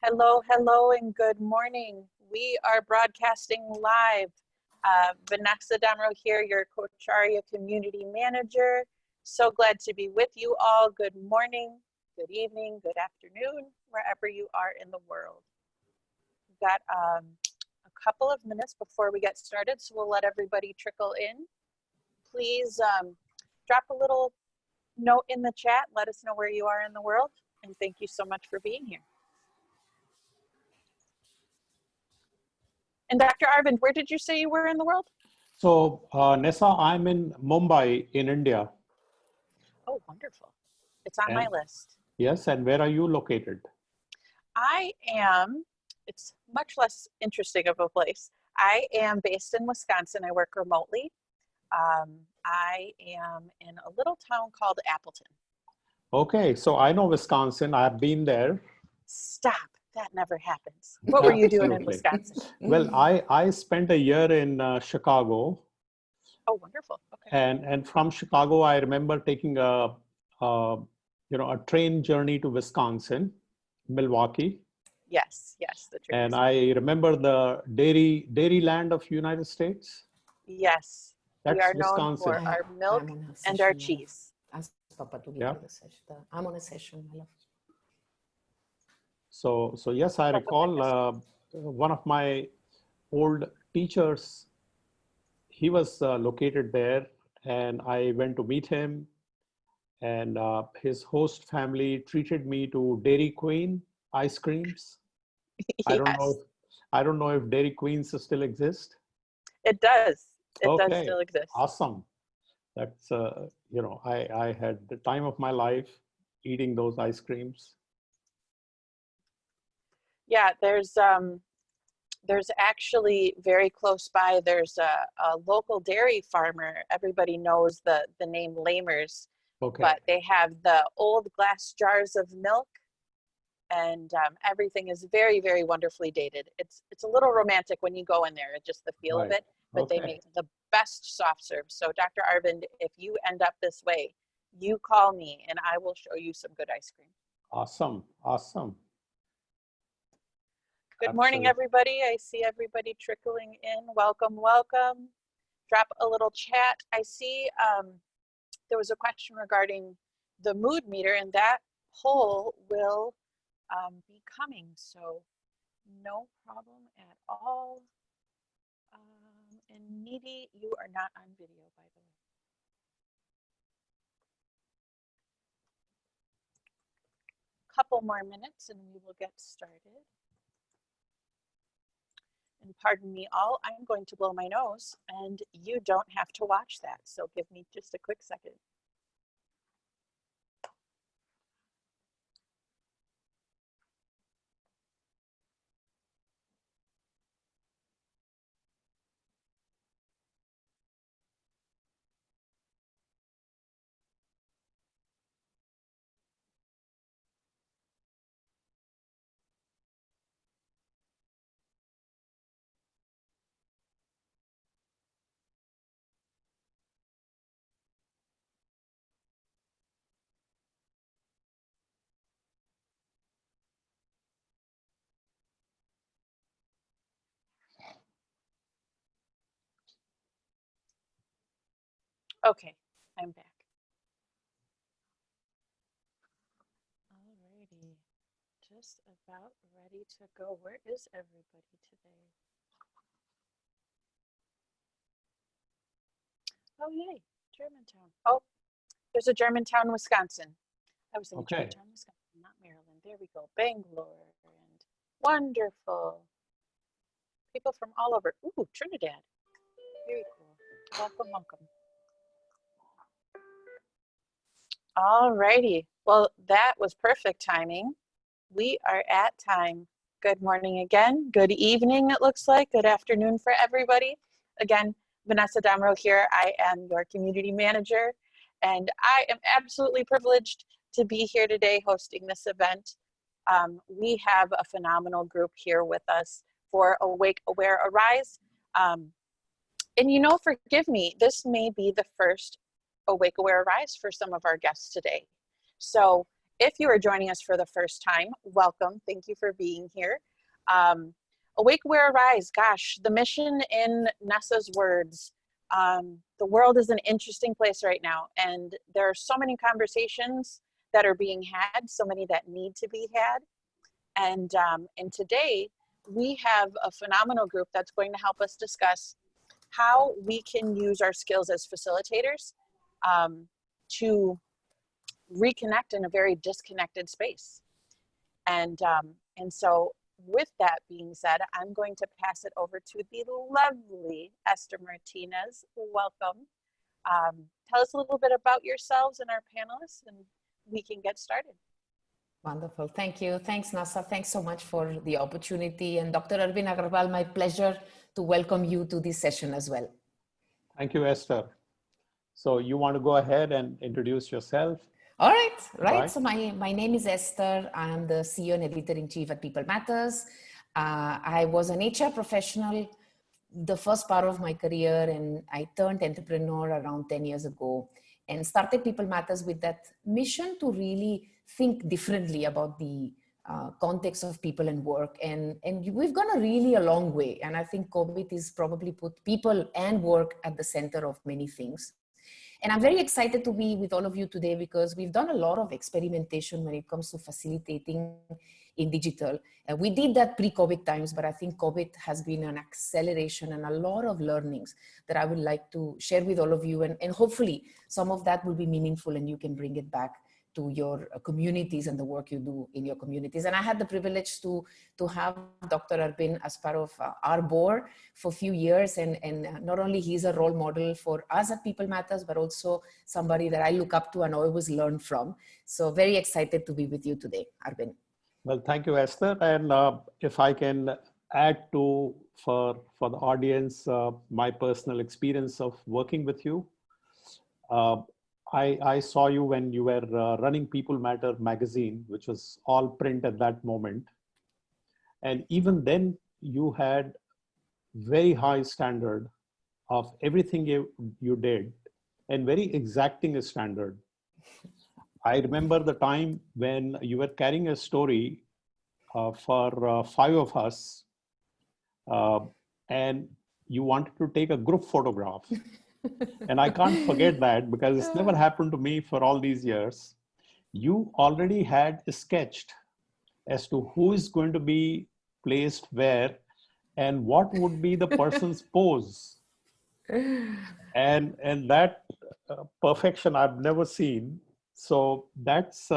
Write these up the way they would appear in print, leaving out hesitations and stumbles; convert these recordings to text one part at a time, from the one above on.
Hello, hello, and good morning. We are broadcasting live. Vanessa Damro here, your Cocharia Community Manager. So glad to be with you all. Good morning, good evening, good afternoon, wherever you are in the world. We've got a couple of minutes before we get started, so we'll let everybody trickle in. Please drop a little note in the chat. Let us know where you are in the world, and thank you so much for being here. And Dr. Arvind, where did you say you were in the world? So, Nessa, I'm in Mumbai in India. Oh, wonderful. It's on my list. Yes, and where are you located? I am, it's much less interesting of a place. I am based in Wisconsin. I work remotely. I am in a little town called Appleton. Okay, so I know Wisconsin. I've been there. Stop. That never happens. What were you doing in Wisconsin? Well, I spent a year in Chicago. Oh, wonderful. Okay. And from Chicago, I remember taking a train journey to Wisconsin, Milwaukee. Yes, yes, the train. And I remember the dairy land of United States. Yes, that's we are Wisconsin. known for our milk and our cheese. Yeah. I'm on a session, my love. So yes, I recall one of my old teachers, he was located there, and I went to meet him, and his host family treated me to Dairy Queen ice creams. Yes. I don't know if Dairy Queens still exist. It does. It Okay. does still exist. Awesome. That's, I had the time of my life eating those ice creams. Yeah, there's actually very close by, there's a local dairy farmer. Everybody knows the name Lamers, Okay. but they have the old glass jars of milk, and everything is very, very wonderfully dated. It's a little romantic when you go in there, just the feel of it, but they make the best soft serve. So Dr. Arvind, if you end up this way, you call me and I will show you some good ice cream. Awesome, awesome. Good morning, everybody. I see everybody trickling in. Welcome, welcome. Drop a little chat. I see there was a question regarding the mood meter, and that poll will be coming. So no problem at all. And Needy, you are not on video, by the way. Couple more minutes and we will get started. And pardon me all, I'm going to blow my nose and you don't have to watch that. So give me just a quick second. Okay, I'm back. Alrighty, just about ready to go. Where is everybody today? Oh, yay, Germantown. Oh, there's a Germantown, Wisconsin. I was thinking Germantown, Wisconsin, not Maryland. There we go, Bangalore, and wonderful. People from all over. Ooh, Trinidad. Very cool. Welcome, welcome. Alrighty, well, that was perfect timing. We are at time. Good morning again. Good evening, it looks like. Good afternoon for everybody. Again, Vanessa Damro here. I am your community manager, and I am absolutely privileged to be here today hosting this event. We have a phenomenal group here with us for Awake, Aware, Arise. And you know, forgive me, this may be the first Awake, Aware, Arise for some of our guests today. So If you are joining us for the first time, welcome. Thank you for being here. Awake, Where Arise. Gosh, the mission in Nessa's words. The world is an interesting place right now, and there are so many conversations that are being had, so many that need to be had. And today we have a phenomenal group that's going to help us discuss how we can use our skills as facilitators to reconnect in a very disconnected space. And so with that being said, I'm going to pass it over to the lovely Esther Martinez. Welcome. Tell us a little bit about yourselves and our panelists, and we can get started. Wonderful. Thank you. Thanks, Nasa. Thanks so much for the opportunity. And Dr. Arvind Agrawal, my pleasure to welcome you to this session as well. Thank you, Esther. So you want to go ahead and introduce yourself? All right. Right. So my name is Esther. I am the CEO and editor-in-chief at People Matters. I was an HR professional the first part of my career, and I turned entrepreneur around 10 years ago and started People Matters with that mission to really think differently about the context of people and work. And we've gone a long way. And I think COVID has probably put people and work at the center of many things. And I'm very excited to be with all of you today because we've done a lot of experimentation when it comes to facilitating in digital. We did that pre-COVID times, but I think COVID has been an acceleration and a lot of learnings that I would like to share with all of you. And hopefully some of that will be meaningful and you can bring it back to your communities and the work you do in your communities. And I had the privilege to have Dr. Arvind as part of our board for a few years. And not only he's a role model for us at People Matters, but also somebody that I look up to and always learn from. So very excited to be with you today, Arvind. Well, thank you, Esther. And if I can add to, for the audience, my personal experience of working with you. I saw you when you were running People Matter magazine, which was all print at that moment. And even then you had very high standard of everything you did and very exacting a standard. I remember the time when you were carrying a story for 5 of us and you wanted to take a group photograph. And I can't forget that because it's never happened to me for all these years. You already had sketched as to who is going to be placed where and what would be the person's pose. And that perfection I've never seen. So that's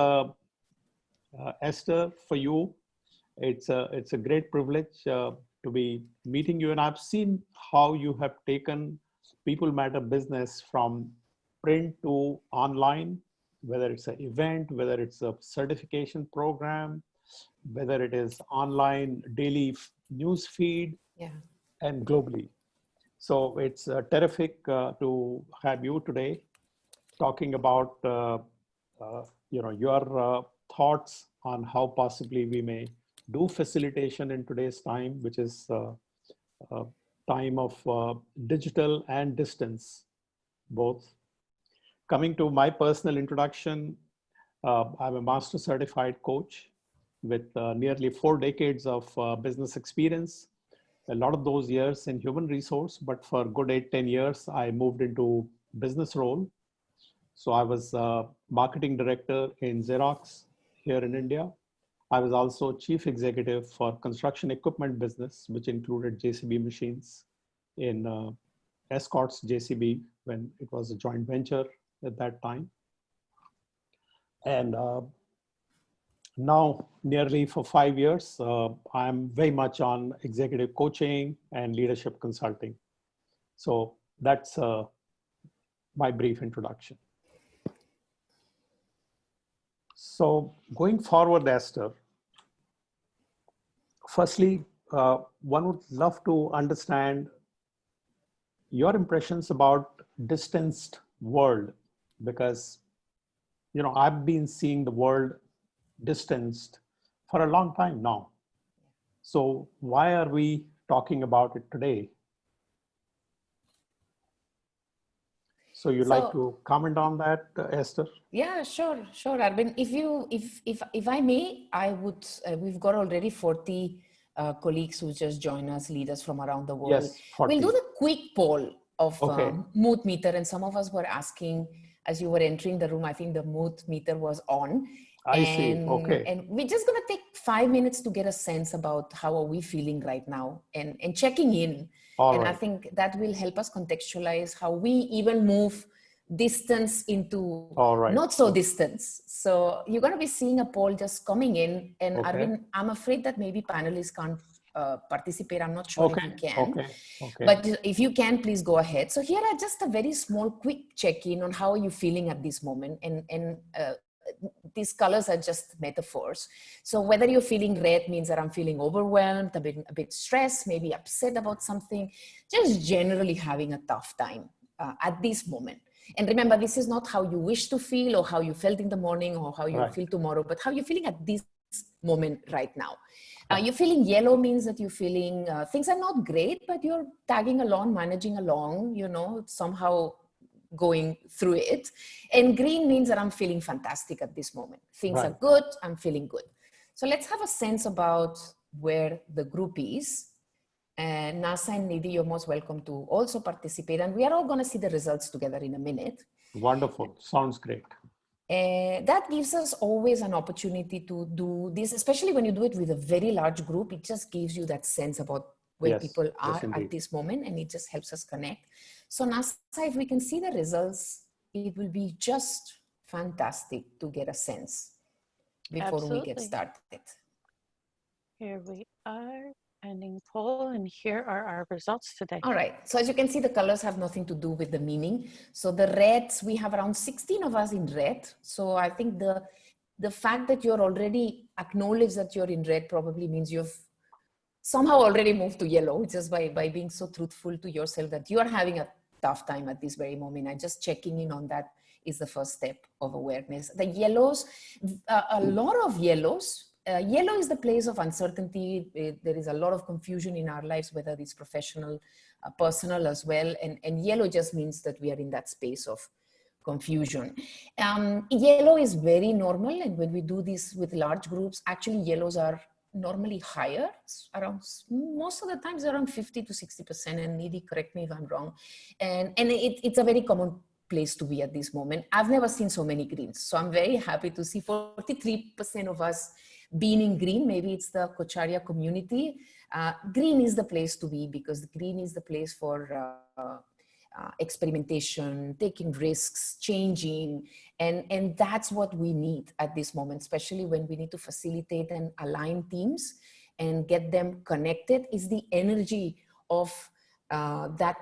Esther, for you. It's a great privilege to be meeting you. And I've seen how you have taken People Matter business from print to online, whether it's an event, whether it's a certification program, whether it is online daily news feed, and globally. So it's terrific to have you today talking about your thoughts on how possibly we may do facilitation in today's time, which is time of digital and distance, both. Coming to my personal introduction, I'm a master certified coach with nearly 4 decades of business experience. A lot of those years in human resource, but for good 8-10 years, I moved into business role. So I was marketing director in Xerox here in India. I was also chief executive for construction equipment business, which included JCB machines in Escorts JCB when it was a joint venture at that time. And now nearly for 5 years, I'm very much on executive coaching and leadership consulting. So that's my brief introduction. So going forward, Esther, firstly, one would love to understand your impressions about distanced world, because I've been seeing the world distanced for a long time now. So why are we talking about it today? So you'd like to comment on that, Esther? Yeah, sure, Arvind. If I may, I would. We've got already 40 colleagues who just join us, leaders from around the world. Yes, 40. We'll do the quick poll of Okay. mood meter, and some of us were asking as you were entering the room. I think the mood meter was on. I see. Okay. And we're just going to take 5 minutes to get a sense about how are we feeling right now, and checking in. All right. I think that will help us contextualize how we even move distance into not so distance. So you're going to be seeing a poll just coming in, and Arvind, I'm afraid that maybe panelists can't participate. I'm not sure if you can. Okay. But if you can, please go ahead. So here are just a very small, quick check-in on how are you feeling at this moment, and these colors are just metaphors. So whether you're feeling red means that I'm feeling overwhelmed, a bit stressed, maybe upset about something, just generally having a tough time at this moment. And remember, this is not how you wish to feel or how you felt in the morning or how you feel tomorrow, but how you're feeling at this moment right now. You're feeling yellow means that you're feeling things are not great, but you're tagging along, managing along, you know, somehow going through it. And green means that I'm feeling fantastic at this moment. Things are good, I'm feeling good. So let's have a sense about where the group is. And Nasa and Nidhi, you're most welcome to also participate. And we are all going to see the results together in a minute. Wonderful. Sounds great. That gives us always an opportunity to do this, especially when you do it with a very large group. It just gives you that sense about where people are at this moment, and it just helps us connect. So Nasa, if we can see the results, it will be just fantastic to get a sense before we get started. Here we are, ending poll, and here are our results today. All right, so as you can see, the colors have nothing to do with the meaning. So the reds, we have around 16 of us in red. So I think the fact that you're already acknowledged that you're in red probably means you've somehow already moved to yellow, just by being so truthful to yourself that you are having a tough time at this very moment. And just checking in on that is the first step of awareness. The yellows, a lot of yellows. Yellow is the place of uncertainty. There is a lot of confusion in our lives, whether it's professional, personal as well. And yellow just means that we are in that space of confusion. Yellow is very normal. And when we do this with large groups, actually yellows are normally higher, around, most of the times around 50 to 60%. And Nidhi, correct me if I'm wrong. And it's a very common place to be at this moment. I've never seen so many greens. So I'm very happy to see 43% of us being in green. Maybe it's the Kocharya community. Green is the place to be, because green is the place for experimentation, taking risks, changing. And that's what we need at this moment, especially when we need to facilitate and align teams and get them connected, is the energy of that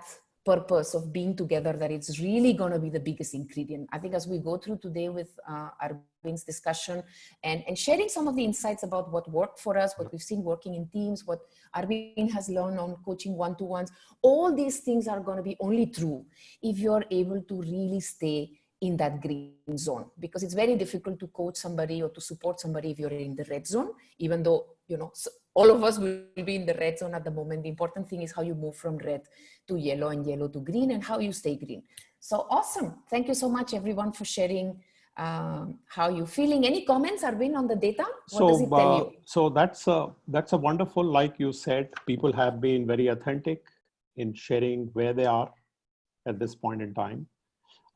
purpose of being together, that it's really going to be the biggest ingredient. I think as we go through today with Arvind's discussion and sharing some of the insights about what worked for us, what we've seen working in teams, what Arvind has learned on coaching one-to-ones, all these things are going to be only true if you're able to really stay in that green zone, because it's very difficult to coach somebody or to support somebody if you're in the red zone, even though, you know, so all of us will be in the red zone at the moment. The important thing is how you move from red to yellow and yellow to green, and how you stay green. So awesome. Thank you so much, everyone, for sharing how you're feeling. Any comments, Arvind, on the data? What does it tell you? So that's a wonderful, like you said, people have been very authentic in sharing where they are at this point in time.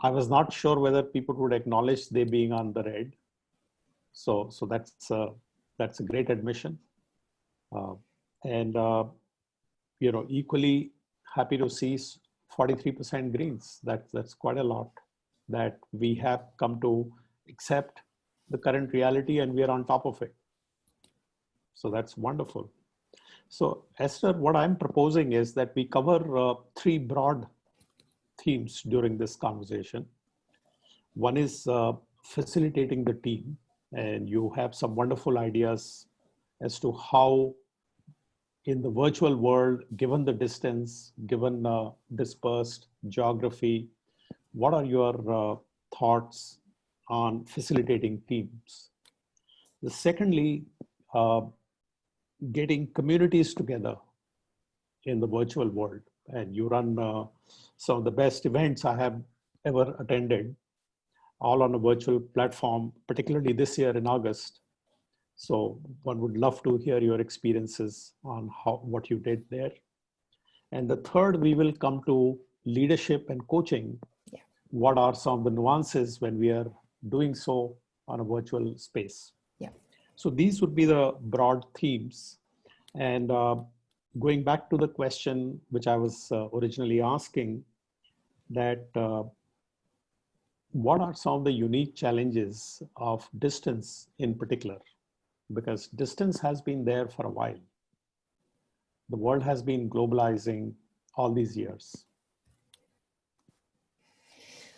I was not sure whether people would acknowledge they being on the red. So that's a great admission. You know, equally happy to see 43% greens. That's quite a lot, that we have come to accept the current reality and we are on top of it. So that's wonderful. So Esther, what I'm proposing is that we cover 3 broad themes during this conversation. One is facilitating the team, and you have some wonderful ideas as to how in the virtual world, given the distance, given dispersed geography, what are your thoughts on facilitating teams? Secondly, getting communities together in the virtual world. And you run some of the best events I have ever attended, all on a virtual platform, particularly this year in August. So one would love to hear your experiences on what you did there. And the third, we will come to leadership and coaching. Yeah. What are some of the nuances when we are doing so on a virtual space? Yeah. So these would be the broad themes. And going back to the question which I was originally asking, that what are some of the unique challenges of distance in particular? Because distance has been there for a while. The world has been globalizing all these years.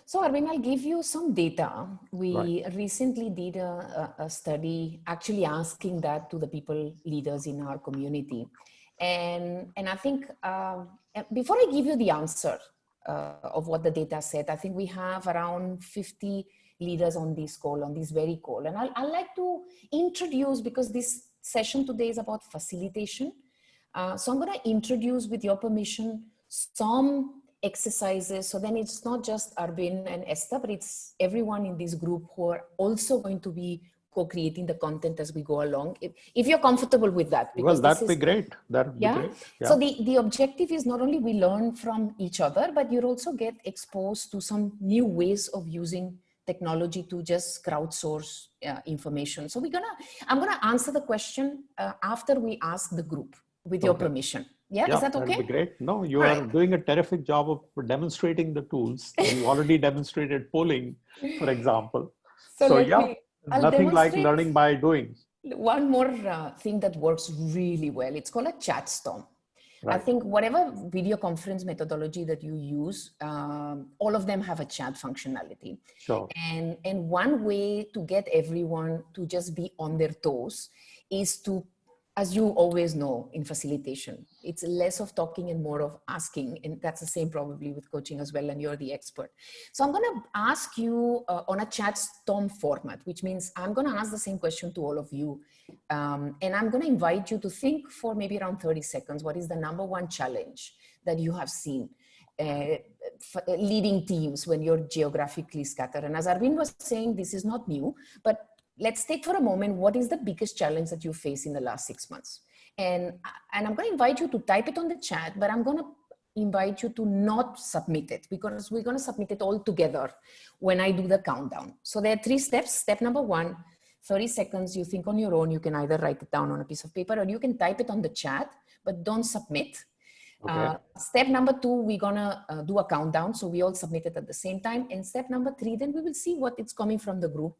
So Arvind, I'll give you some data. We Right. recently did a study actually asking that to the people, leaders in our community. And I think before I give you the answer of what the data said, I think we have around 50 leaders on this call, on this very call. And I'd like to introduce, because this session today is about facilitation. So I'm going to introduce, with your permission, some exercises. So then it's not just Arvind and Esther, but it's everyone in this group who are also going to be co-creating the content as we go along. If you're comfortable with that. Well, that'd be great. That'd be great. Yeah. So the objective is not only we learn from each other, but you also get exposed to some new ways of using technology to just crowdsource information. So I'm gonna answer the question after we ask the group, with your permission. Yeah, is that okay? That'd be great. No, you are doing a terrific job of demonstrating the tools. You already demonstrated polling, for example. So yeah, nothing like learning by doing. One more thing that works really well. It's called a chat storm. Right. I think whatever video conference methodology that you use, all of them have a chat functionality. Sure. And one way to get everyone to just be on their toes is to, as you always know in facilitation, it's less of talking and more of asking. And that's the same probably with coaching as well. And you're the expert. So I'm going to ask you on a chat storm format, which means I'm going to ask the same question to all of you. And I'm going to invite you to think for maybe around 30 seconds. What is the number one challenge that you have seen leading teams when you're geographically scattered? And as Arvind was saying, this is not new, but let's take for a moment, what is the biggest challenge that you face in the last 6 months? And I'm going to invite you to type it on the chat, but I'm going to invite you to not submit it, because we're going to submit it all together when I do the countdown. So there are 3 steps. Step number 1, 30 seconds, you think on your own. You can either write it down on a piece of paper or you can type it on the chat, but don't submit. Okay. Step number 2, we're going to do a countdown. So we all submit it at the same time. And step number 3, then we will see what it's coming from the group.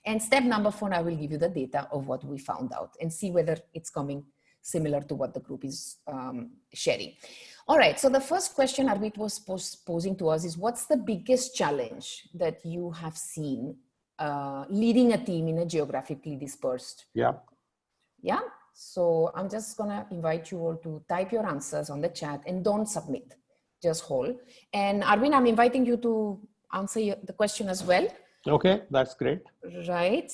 And step number 4, I will give you the data of what we found out and see whether it's coming similar to what the group is sharing. All right, so the first question Arvind was posing to us is, what's the biggest challenge that you have seen leading a team in a geographically dispersed? Yeah. Yeah, so I'm just gonna invite you all to type your answers on the chat and don't submit, just hold. And Arvind, I'm inviting you to answer the question as well. Okay, that's great. Right.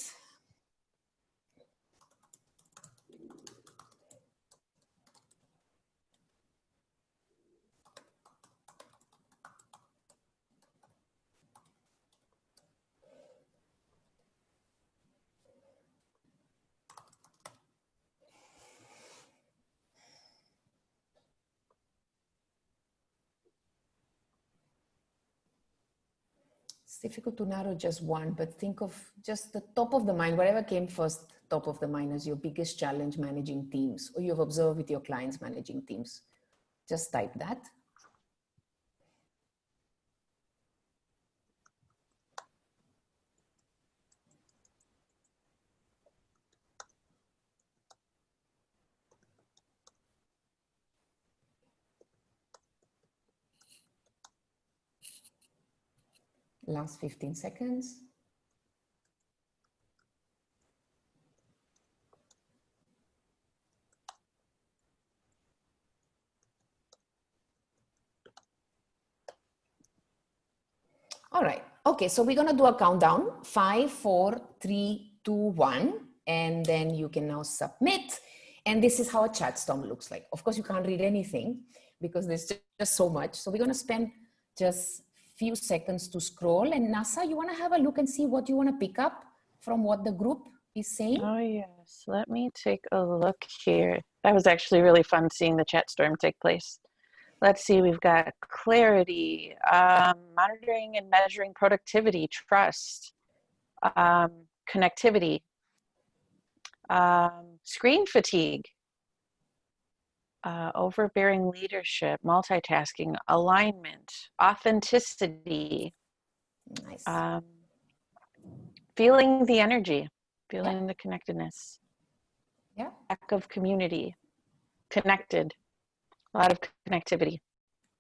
It's difficult to narrow just one, but think of just the top of the mind, whatever came first, top of the mind, as your biggest challenge managing teams, or you've observed with your clients managing teams. Just type that. Last 15 seconds. All right. Okay, so we're going to do a countdown. 5, 4, 3, 2, 1. And then you can now submit. And this is how a chat storm looks like. Of course, you can't read anything because there's just so much. So we're going to spend just few seconds to scroll. And Nasa, you want to have a look and see what you want to pick up from what the group is saying? Oh, yes. Let me take a look here. That was actually really fun seeing the chat storm take place. Let's see, we've got clarity, monitoring and measuring productivity, trust, connectivity, screen fatigue, overbearing leadership, multitasking, alignment, authenticity, Nice. feeling the energy, feeling the connectedness, Yeah. lack of community, connected, a lot of connectivity.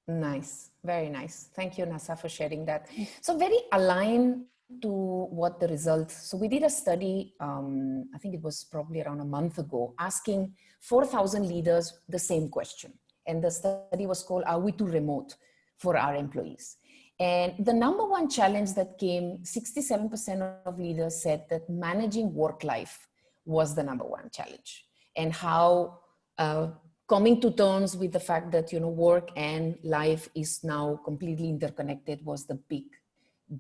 Nice. Very nice. Thank you, Nasa, for sharing that. So very aligned to what the results. So we did a study, I think it was probably around a month ago, asking 4,000 leaders the same question. And the study was called, Are We Too Remote for Our Employees? And the number one challenge that came, 67% of leaders said that managing work life was the number one challenge. And how coming to terms with the fact that, you know, work and life is now completely interconnected was the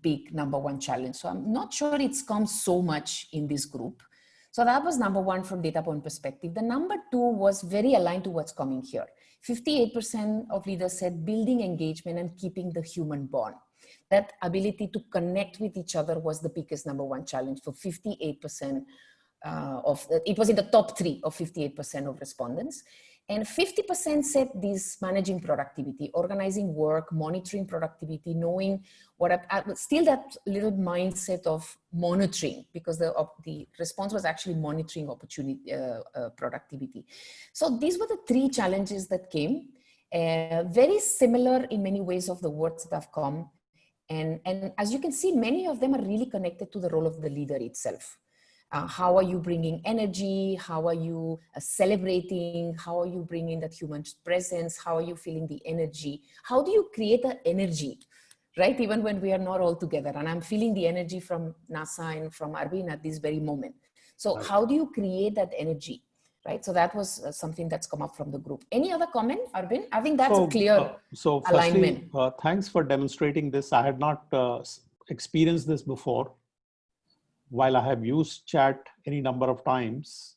big number one challenge. So I'm not sure it's come so much in this group. So that was number one from data point perspective. The number two was very aligned to what's coming here. 58% of leaders said building engagement and keeping the human bond. That ability to connect with each other was the biggest number one challenge for 58% it was in the top 3 of 58% of respondents. And 50% said this managing productivity, organizing work, monitoring productivity, knowing still that little mindset of monitoring, because the response was actually monitoring productivity. So these were the 3 challenges that came, very similar in many ways of the words that have come. And as you can see, many of them are really connected to the role of the leader itself. How are you bringing energy? How are you celebrating? How are you bringing that human presence? How are you feeling the energy? How do you create that energy, right? Even when we are not all together. And I'm feeling the energy from Nasa and from Arvind at this very moment. So Right. How do you create that energy, right? So that was something that's come up from the group. Any other comment, Arvind? I think that's a clear alignment. Firstly, thanks for demonstrating this. I had not experienced this before. While I have used chat any number of times,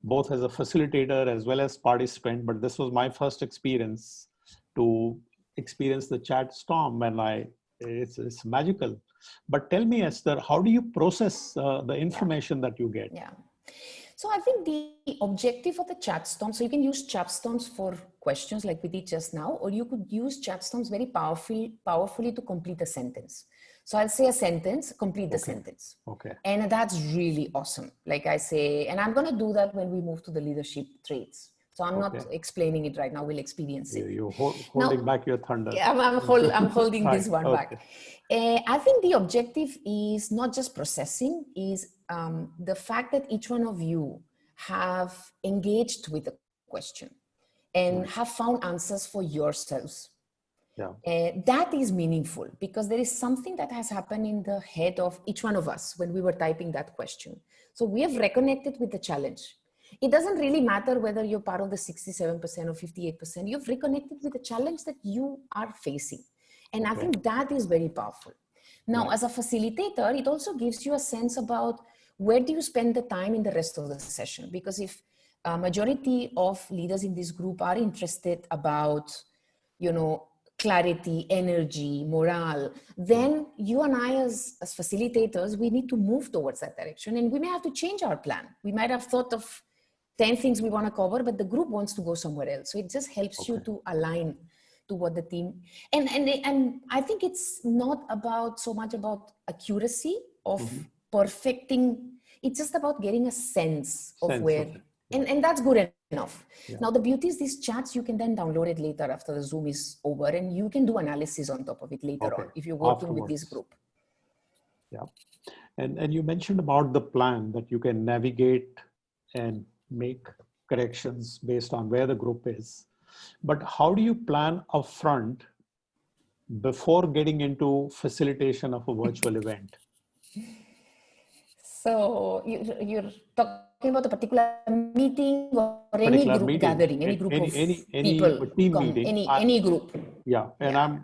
both as a facilitator as well as participant, but this was my first experience to experience the chat storm, and it's magical. But tell me, Esther, how do you process the information that you get? Yeah. So I think the objective of the chat storm, so you can use chat storms for questions like we did just now, or you could use chat storms very powerfully to complete a sentence. So I'll say a sentence, complete the sentence. Okay. And that's really awesome. Like I say, and I'm going to do that when we move to the leadership traits. So I'm not explaining it right now. We'll experience it. You're holding back your thunder. Yeah, I'm holding this one back. Okay. I think the objective is not just processing, is the fact that each one of you have engaged with the question and have found answers for yourselves. Yeah. That is meaningful, because there is something that has happened in the head of each one of us when we were typing that question. So we have reconnected with the challenge. It doesn't really matter whether you're part of the 67% or 58%. You've reconnected with the challenge that you are facing. And I think that is very powerful. Now, as a facilitator, it also gives you a sense about where do you spend the time in the rest of the session? Because if a majority of leaders in this group are interested about, you know, clarity, energy, morale, then you and I as facilitators, we need to move towards that direction, and we may have to change our plan. We might have thought of 10 things we want to cover, but the group wants to go somewhere else. So it just helps you to align to what the team, and I think it's not about so much about accuracy of perfecting. It's just about getting a sense of where, and that's good enough. Yeah. Now, the beauty is these chats, you can then download it later after the Zoom is over, and you can do analysis on top of it later on if you're working with this group. Yeah. And you mentioned about the plan that you can navigate and make corrections based on where the group is. But how do you plan upfront before getting into facilitation of a virtual event? So you're talking about a particular meeting or any group gathering, any group of people, team meeting, any group. Yeah, and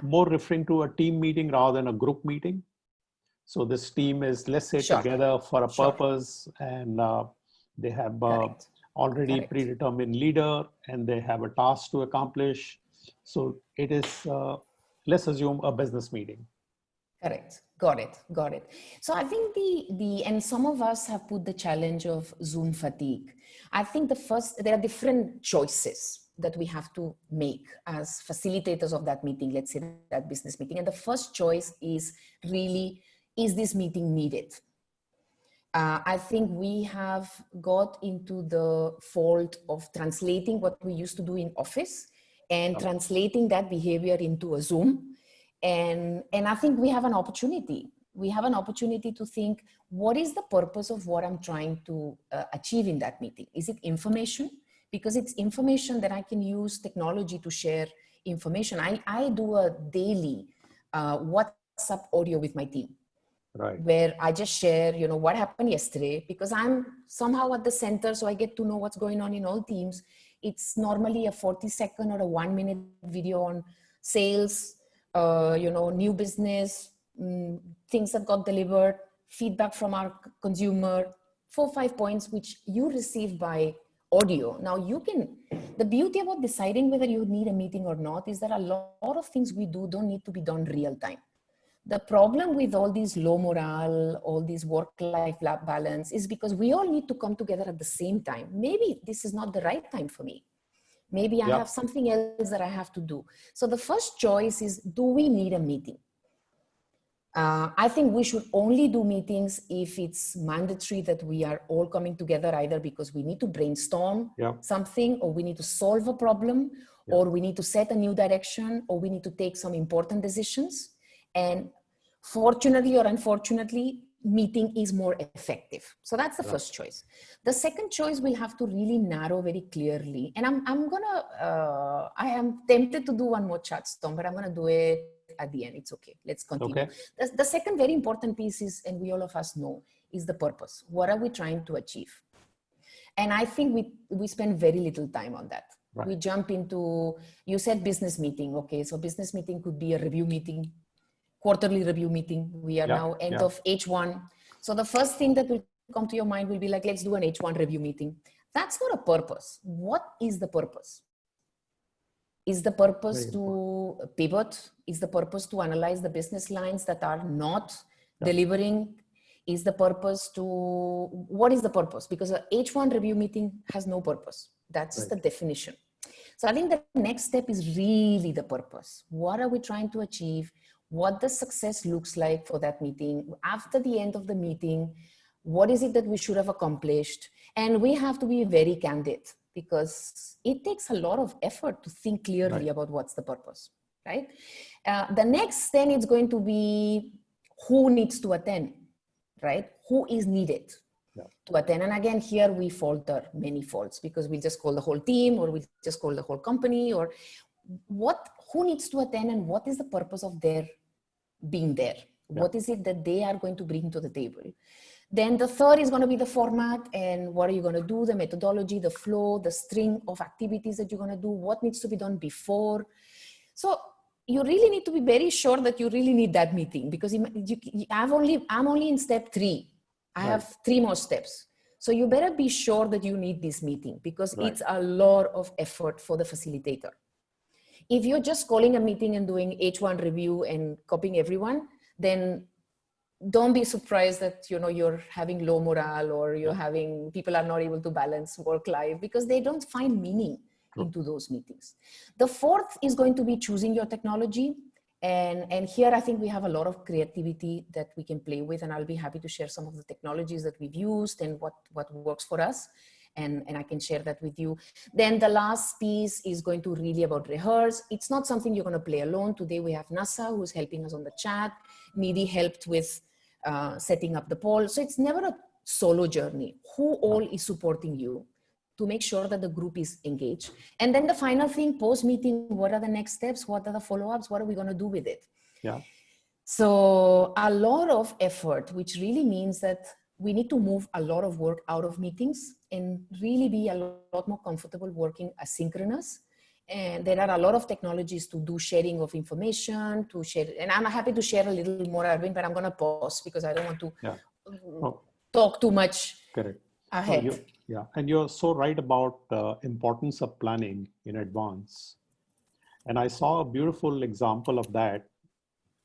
more referring to a team meeting rather than a group meeting. So this team is, let's say, together for a purpose, and they have already predetermined leader, and they have a task to accomplish. So it is, let's assume, a business meeting. Correct. Got it. So I think and some of us have put the challenge of Zoom fatigue. I think there are different choices that we have to make as facilitators of that meeting, let's say that business meeting. And the first choice is really, is this meeting needed? I think we have got into the fault of translating what we used to do in office and translating that behavior into a Zoom. And I think we have an opportunity. We have an opportunity to think, what is the purpose of what I'm trying to achieve in that meeting? Is it information? Because it's information that I can use technology to share information. I do a daily WhatsApp audio with my team. Right. Where I just share, what happened yesterday, because I'm somehow at the center, so I get to know what's going on in all teams. It's normally a 40-second or a 1-minute video on sales, new business, things that got delivered, feedback from our consumer, 4 or 5 points, which you receive by audio. Now the beauty about deciding whether you need a meeting or not is that a lot of things we do don't need to be done real time. The problem with all these low morale, all these work-life balance is because we all need to come together at the same time. Maybe this is not the right time for me. Maybe I have something else that I have to do. So the first choice is, do we need a meeting? I think we should only do meetings if it's mandatory that we are all coming together, either because we need to brainstorm something, or we need to solve a problem, or we need to set a new direction, or we need to take some important decisions. And fortunately or unfortunately, meeting is more effective. So that's the first choice. The second choice we'll have to really narrow very clearly. And I am tempted to do one more chat storm, but I'm going to do it at the end. It's okay. Let's continue. Okay. The second very important piece is, and we all of us know, is the purpose. What are we trying to achieve? And I think we spend very little time on that. Right. We jump into, you said business meeting. Okay. So business meeting could be a review meeting, quarterly review meeting. We are now end of H1. So the first thing that will come to your mind will be like, let's do an H1 review meeting. That's not a purpose. What is the purpose? Is the purpose to pivot? Is the purpose to analyze the business lines that are not delivering? Is the purpose to, what is the purpose? Because a H1 review meeting has no purpose. That's the definition. So I think the next step is really the purpose. What are we trying to achieve? What the success looks like for that meeting. After the end of the meeting, what is it that we should have accomplished? And we have to be very candid, because it takes a lot of effort to think clearly about what's the purpose, right? The next then it's going to be who needs to attend, right? Who is needed to attend? And again, here we falter many faults, because we just call the whole team, or we just call the whole company, or who needs to attend, and what is the purpose of their being there? What is it that they are going to bring to the table? Then the third is going to be the format, and what are you going to do, the methodology, the flow, the string of activities that you're going to do, what needs to be done before. So you really need to be very sure that you really need that meeting, because I'm only in step 3. I have 3 more steps. So you better be sure that you need this meeting, because it's a lot of effort for the facilitator. If you're just calling a meeting and doing H1 review and copying everyone, then don't be surprised that you're having low morale, or you're having people are not able to balance work life, because they don't find meaning into those meetings. The fourth is going to be choosing your technology. And here I think we have a lot of creativity that we can play with, and I'll be happy to share some of the technologies that we've used and what works for us. And I can share that with you. Then the last piece is going to really about rehearse. It's not something you're going to play alone. Today we have Nasa, who's helping us on the chat. Nidhi helped with setting up the poll. So it's never a solo journey. Who all is supporting you to make sure that the group is engaged? And then the final thing, post-meeting, what are the next steps? What are the follow-ups? What are we going to do with it? So a lot of effort, which really means that we need to move a lot of work out of meetings and really be a lot more comfortable working asynchronous And there are a lot of technologies to do sharing of information, to share. And I'm happy to share a little more, Arvind, but I'm going to pause because I don't want to talk too much. Correct. Ahead. And you're so right about importance of planning in advance. And I saw a beautiful example of that.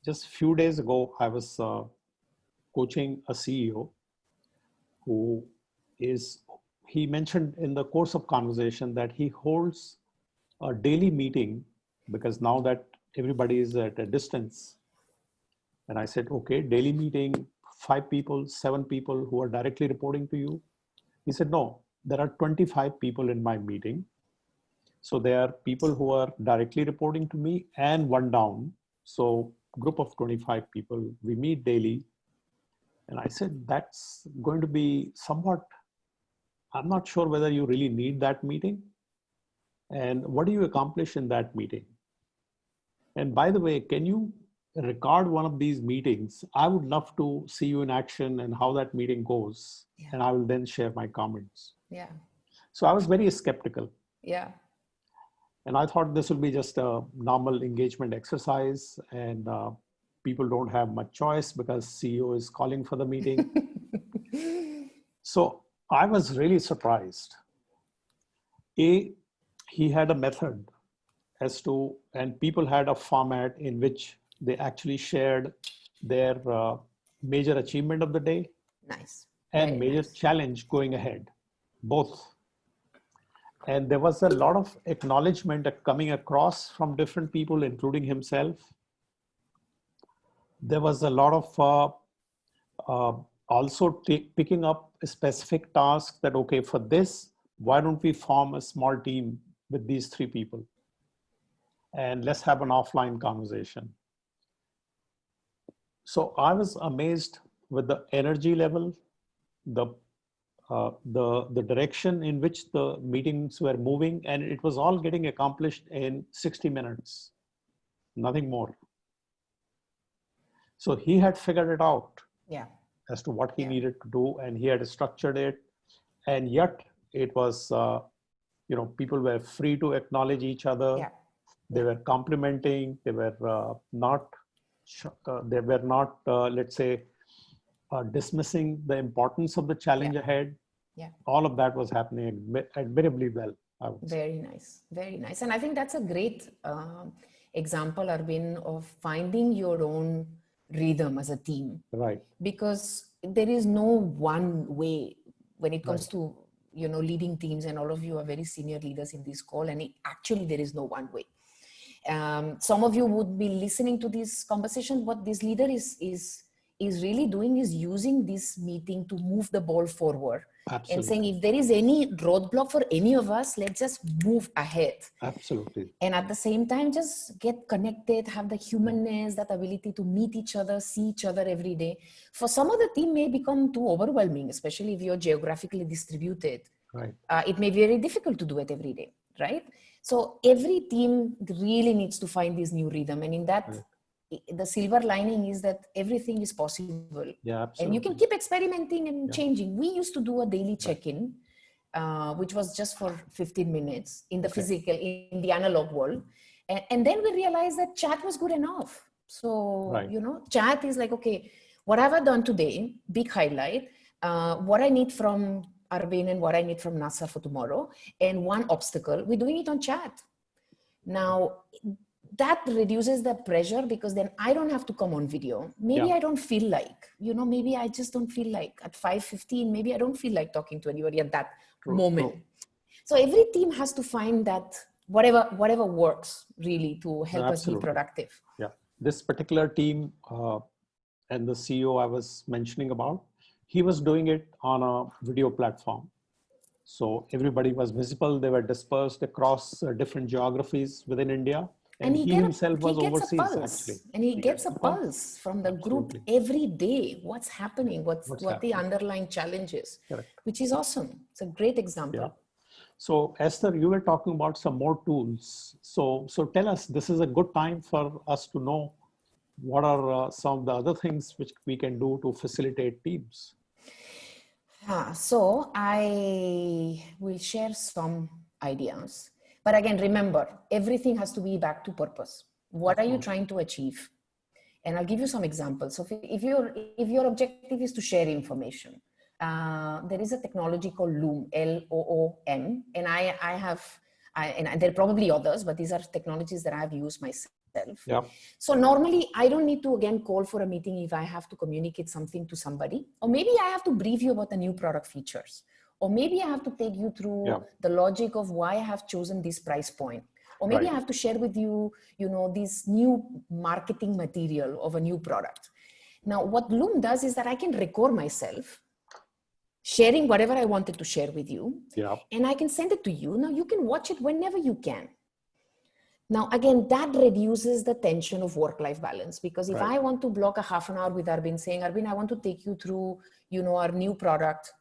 Just a few days ago, I was coaching a CEO who he mentioned in the course of conversation that he holds a daily meeting because now that everybody is at a distance. And I said, okay, daily meeting, 5 people, 7 people who are directly reporting to you. He said, no, there are 25 people in my meeting. So there are people who are directly reporting to me and one down. So group of 25 people, we meet daily. And I said, that's going to be somewhat, I'm not sure whether you really need that meeting. And what do you accomplish in that meeting? And by the way, can you record one of these meetings? I would love to see you in action and how that meeting goes. Yeah. And I will then share my comments. Yeah. So I was very skeptical. Yeah. And I thought this will be just a normal engagement exercise and people don't have much choice because CEO is calling for the meeting. So I was really surprised. He had a method and people had a format in which they actually shared their major achievement of the day. Nice. And major challenge going ahead, both. And there was a lot of acknowledgement coming across from different people, including himself. There was a lot of also picking up specific tasks that, okay, for this, why don't we form a small team with these 3 people? And let's have an offline conversation. So I was amazed with the energy level, the direction in which the meetings were moving, and it was all getting accomplished in 60 minutes, nothing more. So he had figured it out as to what he needed to do, and he had structured it. And yet it was, people were free to acknowledge each other. Yeah. They were complimenting. They were not, let's say, dismissing the importance of the challenge ahead. Yeah. All of that was happening admirably well, I would say. Very nice. Very nice. And I think that's a great example, Arvind, of finding your own rhythm as a team. Right. Because there is no one way when it comes to, leading teams, and all of you are very senior leaders in this call. And actually there is no one way. Some of you would be listening to this conversation. What this leader is really doing is using this meeting to move the ball forward. Absolutely. And saying, if there is any roadblock for any of us, let's just move ahead. Absolutely. And at the same time, just get connected, have the humanness, that ability to meet each other, see each other every day. For some of the team may become too overwhelming, especially if you're geographically distributed. Right. It may be very difficult to do it every day, right? So every team really needs to find this new rhythm. And in that, the silver lining is that everything is possible. Yeah, absolutely. And you can keep experimenting and changing. We used to do a daily check-in, which was just for 15 minutes in the physical, in the analog world. And then we realized that chat was good enough. So, chat is like, okay, what have I done today? Big highlight. What I need from Arvind and what I need from NASA for tomorrow. And one obstacle, we're doing it on chat. Now, that reduces the pressure because then I don't have to come on video. Maybe I don't feel like, maybe I just don't feel like at 5:15, maybe I don't feel like talking to anybody at that moment. So every team has to find that whatever works really to help us be productive. Yeah. This particular team and the CEO I was mentioning about, he was doing it on a video platform. So everybody was visible. They were dispersed across different geographies within India. And he himself was overseas, actually. And he gets a pulse from the group every day. What's happening? What the underlying challenge is, which is awesome. It's a great example. Yeah. So Esther, you were talking about some more tools. So tell us, this is a good time for us to know what are some of the other things which we can do to facilitate teams. So I will share some ideas. But again, remember, everything has to be back to purpose. What are you course. trying to achieve? And I'll give you some examples. So if your objective is to share information, there is a technology called Loom, L-O-O-M, and and there are probably others, but these are technologies that I've used myself. Yeah. So normally I don't need to again call for a meeting if I have to communicate something to somebody, or maybe I have to brief you about the new product features, or maybe I have to take you through the logic of why I have chosen this price point. Or maybe I have to share with you, this new marketing material of a new product. Now, what Loom does is that I can record myself sharing whatever I wanted to share with you. Yeah. And I can send it to you. Now, you can watch it whenever you can. Now, again, that reduces the tension of work-life balance, because if I want to block a half an hour with Arvind saying, Arvind, I want to take you through, our new product,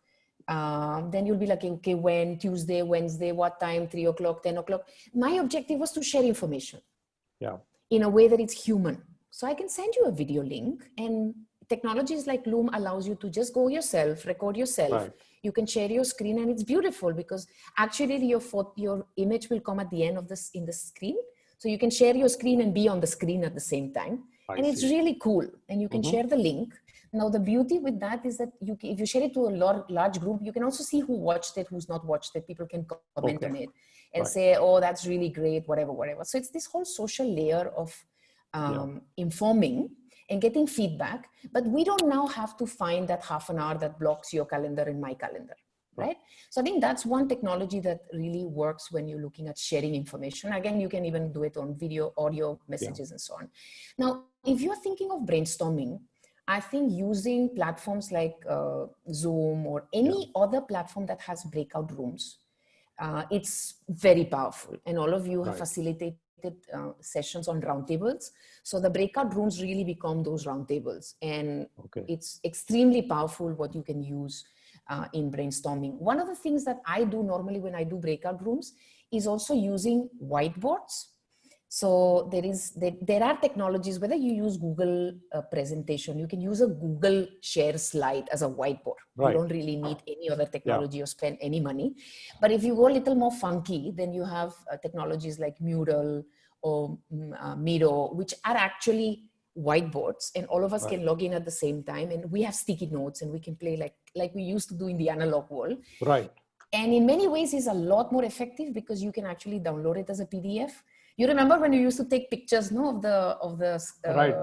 then you'll be like, okay, when? Tuesday, Wednesday, what time? 3 o'clock, 10 o'clock. My objective was to share information in a way that it's human. So I can send you a video link, and technologies like Loom allows you to just go yourself, record yourself. You can share your screen, and it's beautiful because actually your image will come at the end of in the screen. So you can share your screen and be on the screen at the same time. It's really cool. And you can share the link. Now, the beauty with that is that if you share it to a large group, you can also see who watched it, who's not watched it. People can comment on it and say, oh, that's really great, whatever. So it's this whole social layer of informing and getting feedback. But we don't now have to find that half an hour that blocks your calendar and my calendar. Right? So I think that's one technology that really works when you're looking at sharing information. Again, you can even do it on video, audio messages, and so on. Now, if you're thinking of brainstorming, I think using platforms like Zoom or any other platform that has breakout rooms, it's very powerful. And all of you have facilitated sessions on roundtables. So the breakout rooms really become those roundtables. And it's extremely powerful what you can use in brainstorming. One of the things that I do normally when I do breakout rooms is also using whiteboards. So there are technologies, whether you use Google presentation, you can use a Google share slide as a whiteboard. You don't really need any other technology or spend any money. But if you go a little more funky, then you have technologies like Mural or Miro, which are actually whiteboards, and all of us can log in at the same time, and we have sticky notes, and we can play like we used to do in the analog world. And in many ways is a lot more effective because you can actually download it as a PDF. You remember when you used to take pictures, of the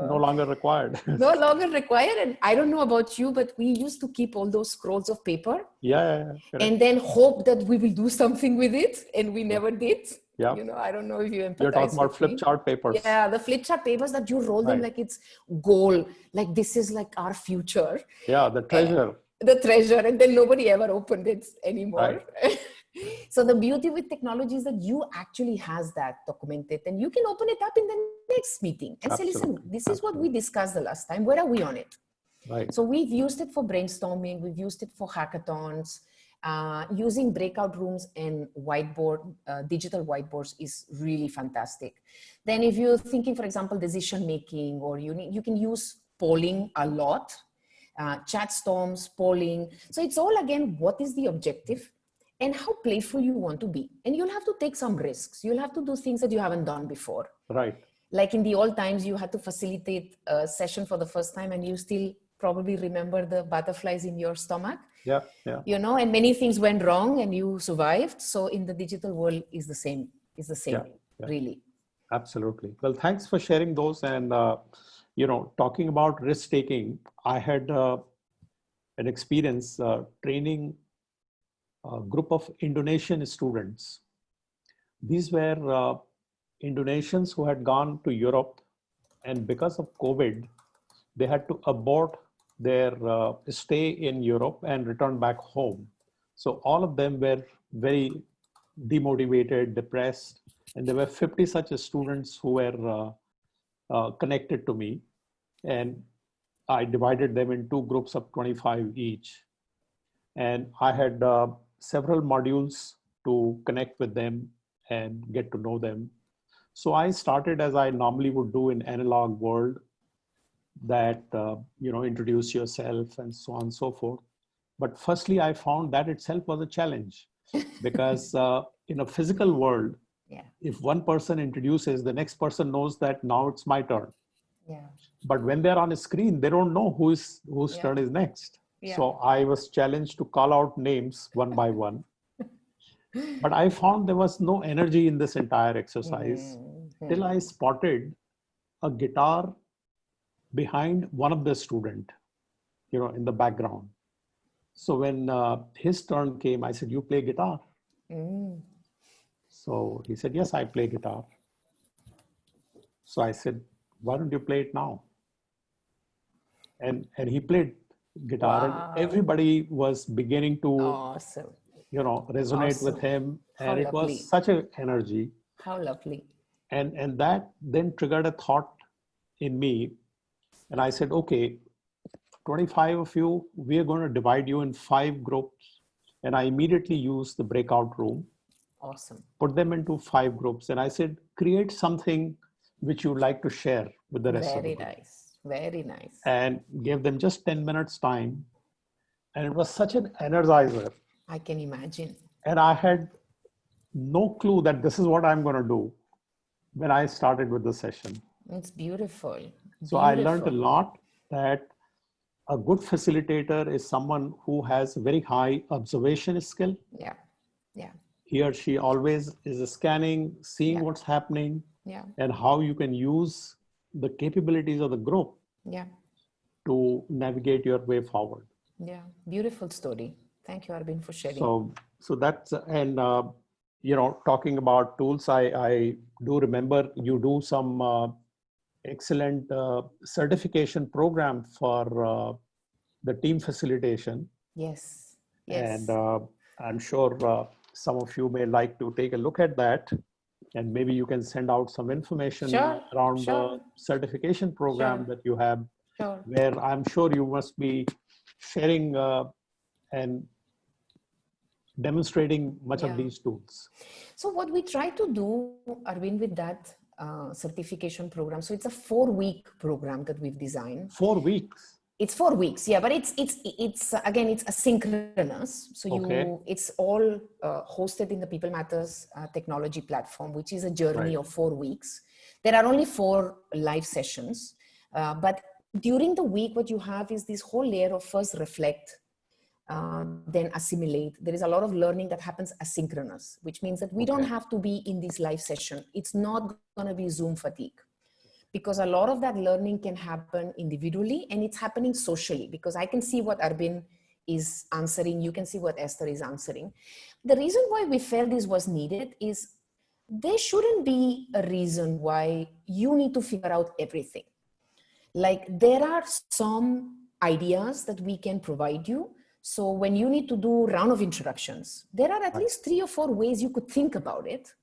no longer required. No longer required. And I don't know about you, but we used to keep all those scrolls of paper. And then hope that we will do something with it, and we never did. I don't know if you empathize. You're talking about flip chart papers. Yeah, the flip chart papers that you roll them like it's gold, like this is like our future. The treasure. The treasure, and then nobody ever opened it anymore. So the beauty with technology is that you actually has that documented, and you can open it up in the next meeting and say, listen, this is what we discussed the last time. Where are we on it? So we've used it for brainstorming. We've used it for hackathons. Using breakout rooms and digital whiteboards is really fantastic. Then if you're thinking, for example, decision making, or you can use polling a lot, chat storms, polling. So it's all, again, what is the objective and how playful you want to be. And you'll have to take some risks. You'll have to do things that you haven't done before. Like in the old times, you had to facilitate a session for the first time, and you still probably remember the butterflies in your stomach. And many things went wrong and you survived. So in the digital world is the same, really. Absolutely. Well, thanks for sharing those. And, talking about risk taking, I had an experience training a group of Indonesian students. These were Indonesians who had gone to Europe, and because of COVID, they had to abort their stay in Europe and return back home. So all of them were very demotivated, depressed, and there were 50 such students who were connected to me. And I divided them in 2 groups of 25 each. And I had several modules to connect with them and get to know them. So I started as I normally would do in analog world, that, introduce yourself and so on and so forth. But firstly, I found that itself was a challenge because in a physical world, if one person introduces, the next person knows that now it's my turn. Yeah. But when they're on a screen, they don't know whose turn is next. Yeah. So I was challenged to call out names one by one. But I found there was no energy in this entire exercise till I spotted a guitar behind one of the student, in the background. So when his turn came, I said, "You play guitar?" So he said, "Yes, I play guitar." So I said, "Why don't you play it now?" And he played guitar, and everybody was beginning to resonate with him. And it was such an energy. How lovely. And that then triggered a thought in me. And I said, okay, 25 of you, we are going to divide you in 5 groups. And I immediately used the breakout room. Awesome. Put them into 5 groups. And I said, create something which you like to share with the rest of the group. Very nice. Very nice. And gave them just 10 minutes time. And it was such an energizer. I can imagine. And I had no clue that this is what I'm going to do when I started with the session. It's beautiful. So I learned a lot that a good facilitator is someone who has very high observation skill. Yeah. Yeah. He or she always is scanning, seeing what's happening, and how you can use the capabilities of the group to navigate your way forward. Yeah. Beautiful story. Thank you, Arvind, for sharing. So that's, and talking about tools, I do remember you do some excellent certification program for the team facilitation. Yes. Yes. And I'm sure some of you may like to take a look at that, and maybe you can send out some information around the certification program that you have, where I'm sure you must be sharing and demonstrating much of these tools. So what we try to do, Arvind, with that certification program, so it's a 4-week program that we've designed. 4 weeks? It's 4 weeks, yeah, but it's again, it's asynchronous. So it's all hosted in the People Matters technology platform, which is a journey of 4 weeks. There are only 4 live sessions, but during the week, what you have is this whole layer of first reflect, then assimilate. There is a lot of learning that happens asynchronous, which means that we don't have to be in this live session. It's not going to be Zoom fatigue, because a lot of that learning can happen individually, and it's happening socially, because I can see what Arvind is answering. You can see what Esther is answering. The reason why we felt this was needed is there shouldn't be a reason why you need to figure out everything. Like, there are some ideas that we can provide you. So when you need to do round of introductions, there are at least 3 or 4 ways you could think about it.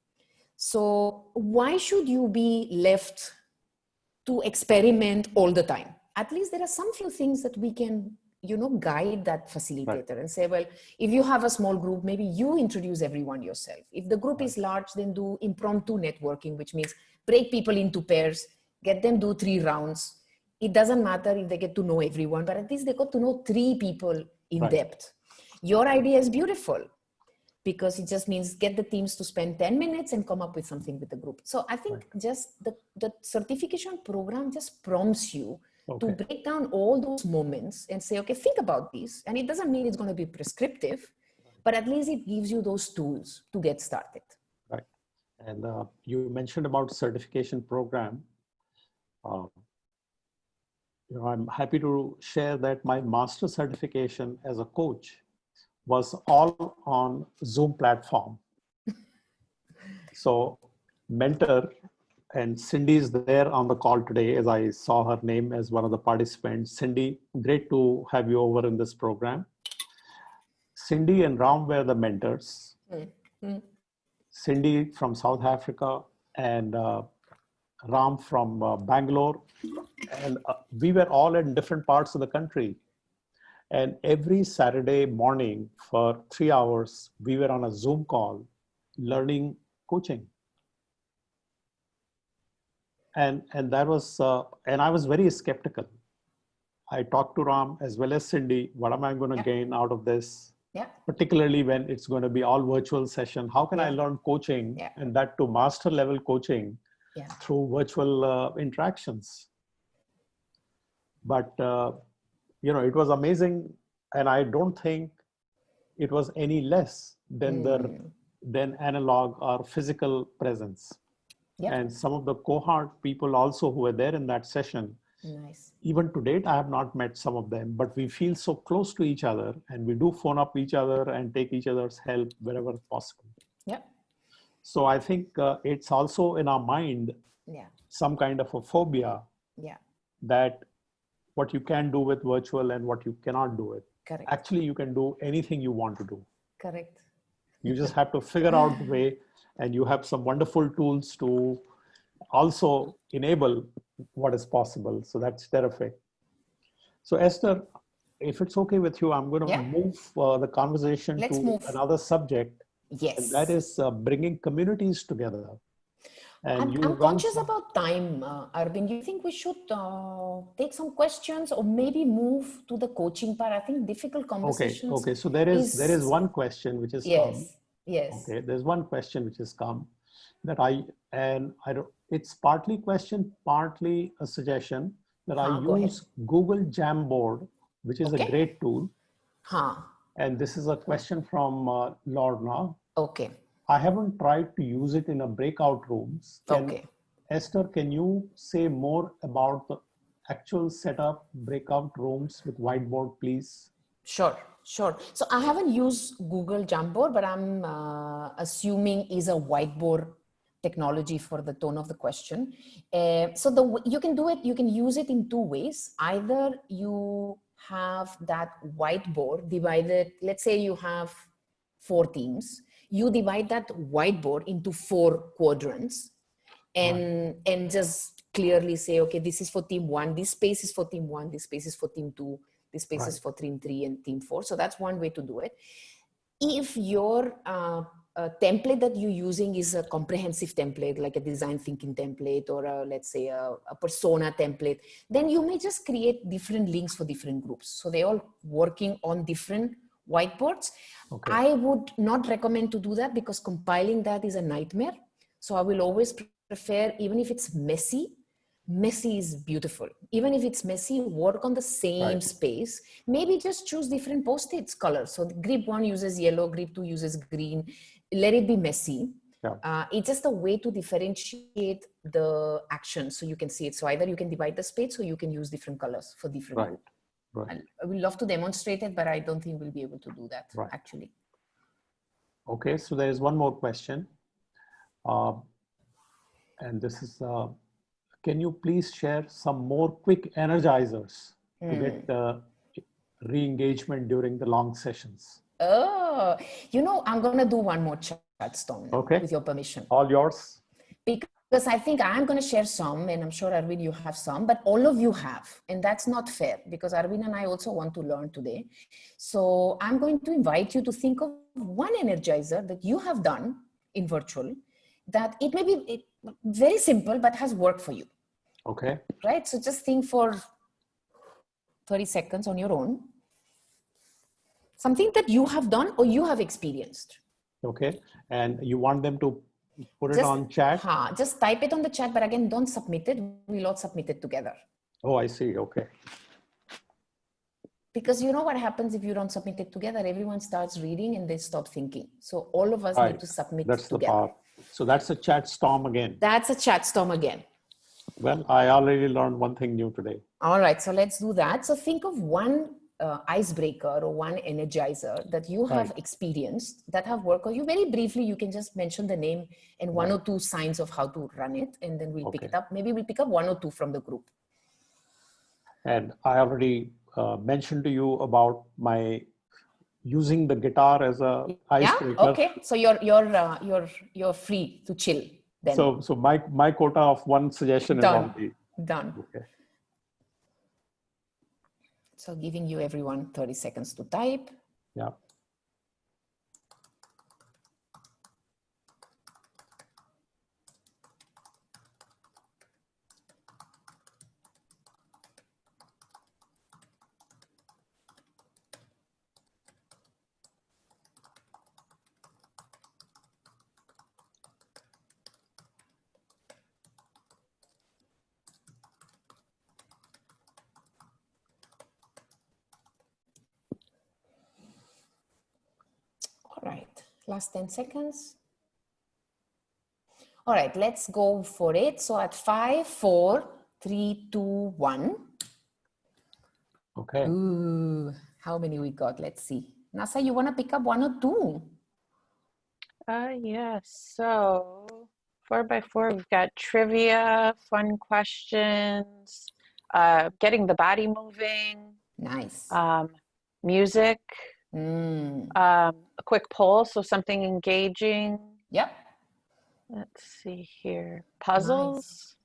So why should you be left to experiment all the time? At least there are some few things that we can, guide that facilitator and say, well, if you have a small group, maybe you introduce everyone yourself. If the group is large, then do impromptu networking, which means break people into pairs, get them do 3 rounds. It doesn't matter if they get to know everyone, but at least they got to know 3 people in depth. Your idea is beautiful, because it just means get the teams to spend 10 minutes and come up with something with the group. So I think just the certification program just prompts you to break down all those moments and say, okay, think about this. And it doesn't mean it's going to be prescriptive, but at least it gives you those tools to get started. Right. And you mentioned about certification program. I'm happy to share that my master certification as a coach was all on Zoom platform. So mentor, and Cindy is there on the call today, as I saw her name as one of the participants. Cindy, great to have you over in this program. Cindy and Ram were the mentors. Cindy from South Africa and Ram from Bangalore. And we were all in different parts of the country. And every Saturday morning for 3 hours, we were on a Zoom call learning coaching. And that was, and I was very skeptical. I talked to Ram as well as Cindy, what am I going to gain out of this? Yeah. Particularly when it's going to be all virtual session. How can I learn coaching and that to master level coaching through virtual interactions? But, you know, it was amazing. And I don't think it was any less than analog or physical presence. Yep. And some of the cohort people also who were there in that session, nice. Even to date, I have not met some of them, but we feel so close to each other and we do phone up each other and take each other's help wherever possible. Yeah. So I think it's also in our mind, some kind of a phobia that what you can do with virtual and what you cannot do it. Correct. Actually, you can do anything you want to do. Correct. You just have to figure out the way, and you have some wonderful tools to also enable what is possible. So that's terrific. So Esther, if it's okay with you, I'm going to move the conversation to another subject. Yes. And that is bringing communities together. And I'm conscious about time, Arvind. Do you think we should take some questions or maybe move to the coaching part? I think difficult conversations. Okay. So there is one question which has come. Yes. Okay. There's one question which has come that I don't. It's partly question, partly a suggestion that I use Google Jamboard, which is a great tool. And this is a question from Lorna. Okay. I haven't tried to use it in a breakout rooms. Esther, can you say more about the actual setup breakout rooms with whiteboard, please? Sure. So I haven't used Google Jamboard, but I'm assuming is a whiteboard technology for the tone of the question. So you can do it, you can use it in two ways. Either you have that whiteboard divided, let's say you have 4 teams. You divide that whiteboard into 4 quadrants and just clearly say, okay, this is for team 1, this space is for team 1, this space is for team 2, this space is for team 3 and team 4. So that's one way to do it. If your template that you're using is a comprehensive template, like a design thinking template or let's say a persona template, then you may just create different links for different groups. So they're all working on different whiteboards. I would not recommend to do that because compiling that is a nightmare. So I will always prefer, even if it's messy is beautiful. Even if it's messy, work on the same space. Maybe just choose different post-its colors. So group 1 uses yellow, group 2 uses green. Let it be messy. It's just a way to differentiate the action so you can see it. So either you can divide the space or you can use different colors for different. I would love to demonstrate it, but I don't think we'll be able to do that actually. Okay, so there is one more question. And this is, can you please share some more quick energizers to get re-engagement during the long sessions? Oh, you know, I'm going to do one more chat storm with your permission. All yours. Because I think I'm going to share some, and I'm sure, Arvind, you have some, but all of you have. And that's not fair because Arvind and I also want to learn today. So I'm going to invite you to think of one energizer that you have done in virtual that it may be very simple, but has worked for you. Okay. Right? So just think for 30 seconds on your own. Something that you have done or you have experienced. Okay. And you want them to put it on chat? Just type it on the chat, but again, don't submit it. We'll all submit it together. Oh, I see. Okay. Because you know what happens if you don't submit it together? Everyone starts reading and they stop thinking. So all of us need to submit together. The power. So that's a chat storm again. That's a chat storm again. Well, I already learned one thing new today. All right. So let's do that. So think of one icebreaker or one energizer that you have experienced that have worked, or you very briefly, you can just mention the name and 1 or 2 signs of how to run it, and then we'll pick it up. Maybe we'll pick up 1 or 2 from the group. And I already mentioned to you about my using the guitar as a icebreaker. Okay. So you're free to chill then. So my quota of 1 suggestion is already done. Okay. So giving you everyone 30 seconds to type. Yeah. Last 10 seconds. All right, let's go for it. So at 5, 4, 3, 2, 1. Okay. Ooh, how many we got? Let's see. Nasa, you want to pick up 1 or 2? Yes. So 4x4, we've got trivia, fun questions, getting the body moving. Nice. Music, a quick poll, so something engaging. Yep. Let's see here. Puzzles. Nice.